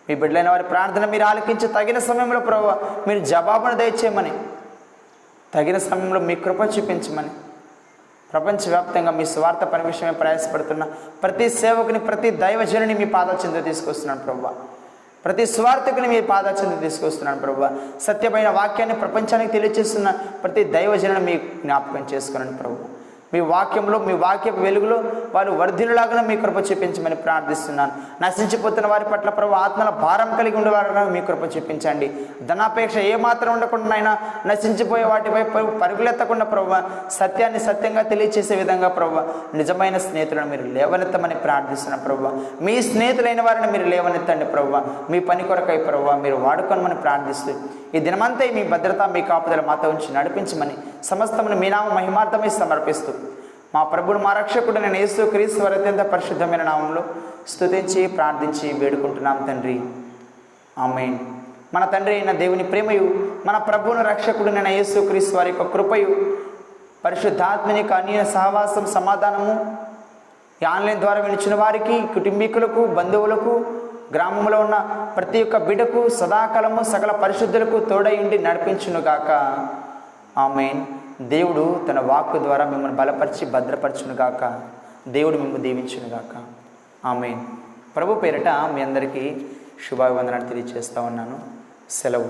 మీ బిడ్డలైన వారి ప్రార్థన మీరు ఆలకించి తగిన సమయంలో ప్రభు మీరు జవాబును దయచేయమని, తగిన సమయంలో మీ కృప చూపించమని, ప్రపంచవ్యాప్తంగా మీ స్వార్థ పని విషయమే ప్రయాసపడుతున్న ప్రతి సేవకుని, ప్రతి దైవజనుని మీ పాదాచెంత తీసుకొస్తున్నాను ప్రభు. ప్రతి స్వార్థకుని మీ పాదాచెంత తీసుకొస్తున్నాను ప్రభు. సత్యమైన వాక్యాన్ని ప్రపంచానికి తెలియజేస్తున్న ప్రతి దైవజనుని మీ జ్ఞాపకం చేసుకున్నాను ప్రభు. మీ వాక్యంలో, మీ వాక్య వెలుగులో వారు వర్ధిల్లులాగా మీ కృప చూపించమని ప్రార్థిస్తున్నాను. నశించిపోతున్న వారి పట్ల ప్రభు ఆత్మల భారం కలిగి ఉండేవారుగా మీ కృప చూపించండి. ధనాపేక్ష ఏమాత్రం ఉండకుండా అయినా నశించిపోయే వాటిపై పరుగులెత్తకుండా ప్రభు, సత్యాన్ని సత్యంగా తెలియచేసే విధంగా ప్రభు నిజమైన స్నేహితులను మీరు లేవనెత్తమని ప్రార్థిస్తున్న ప్రభు. మీ స్నేహితులైన వారిని మీరు లేవనెత్తండి ప్రభు. మీ పని కొరకై ప్రభు మీరు వాడుకోనమని ప్రార్థిస్తూ, ఈ దినమంతా మీ భద్రత, మీ కాపుదల మాతో ఉంచి నడిపించమని సమస్తమును మీ నామ మహిమార్థమై సమర్పిస్తూ, మా ప్రభుడు, మా రక్షకుడు నేను యేసు క్రీస్తు వారి అత్యంత పరిశుద్ధమైన నామంలో స్తుతించి ప్రార్థించి వేడుకుంటున్నాం తండ్రి. ఆమేన్. మన తండ్రి అయిన దేవుని ప్రేమయు, మన ప్రభువును రక్షకుడు నేను యేసు క్రీస్తు వారి యొక్క కృపయు, పరిశుద్ధాత్మని యొక్క అన్య సహవాసం, సమాధానము ఈ ఆన్లైన్ ద్వారా వినిచిన వారికి, కుటుంబీకులకు, బంధువులకు, గ్రామంలో ఉన్న ప్రతి ఒక్క బిడ్డకు సదాకాలము సకల పరిశుద్ధులకు తోడై ఉండి నడిపించునుగాక. ఆమేన్. దేవుడు తన వాక్కు ద్వారా మిమ్మల్ని బలపరిచి భద్రపరచునుగాక. దేవుడు మిమ్మల్ని దీవించునుగాక. ఆమేన్. ప్రభు పేరిట మీ అందరికీ శుభాభివందనాలు తెలియజేస్తా ఉన్నాను. సెలవు.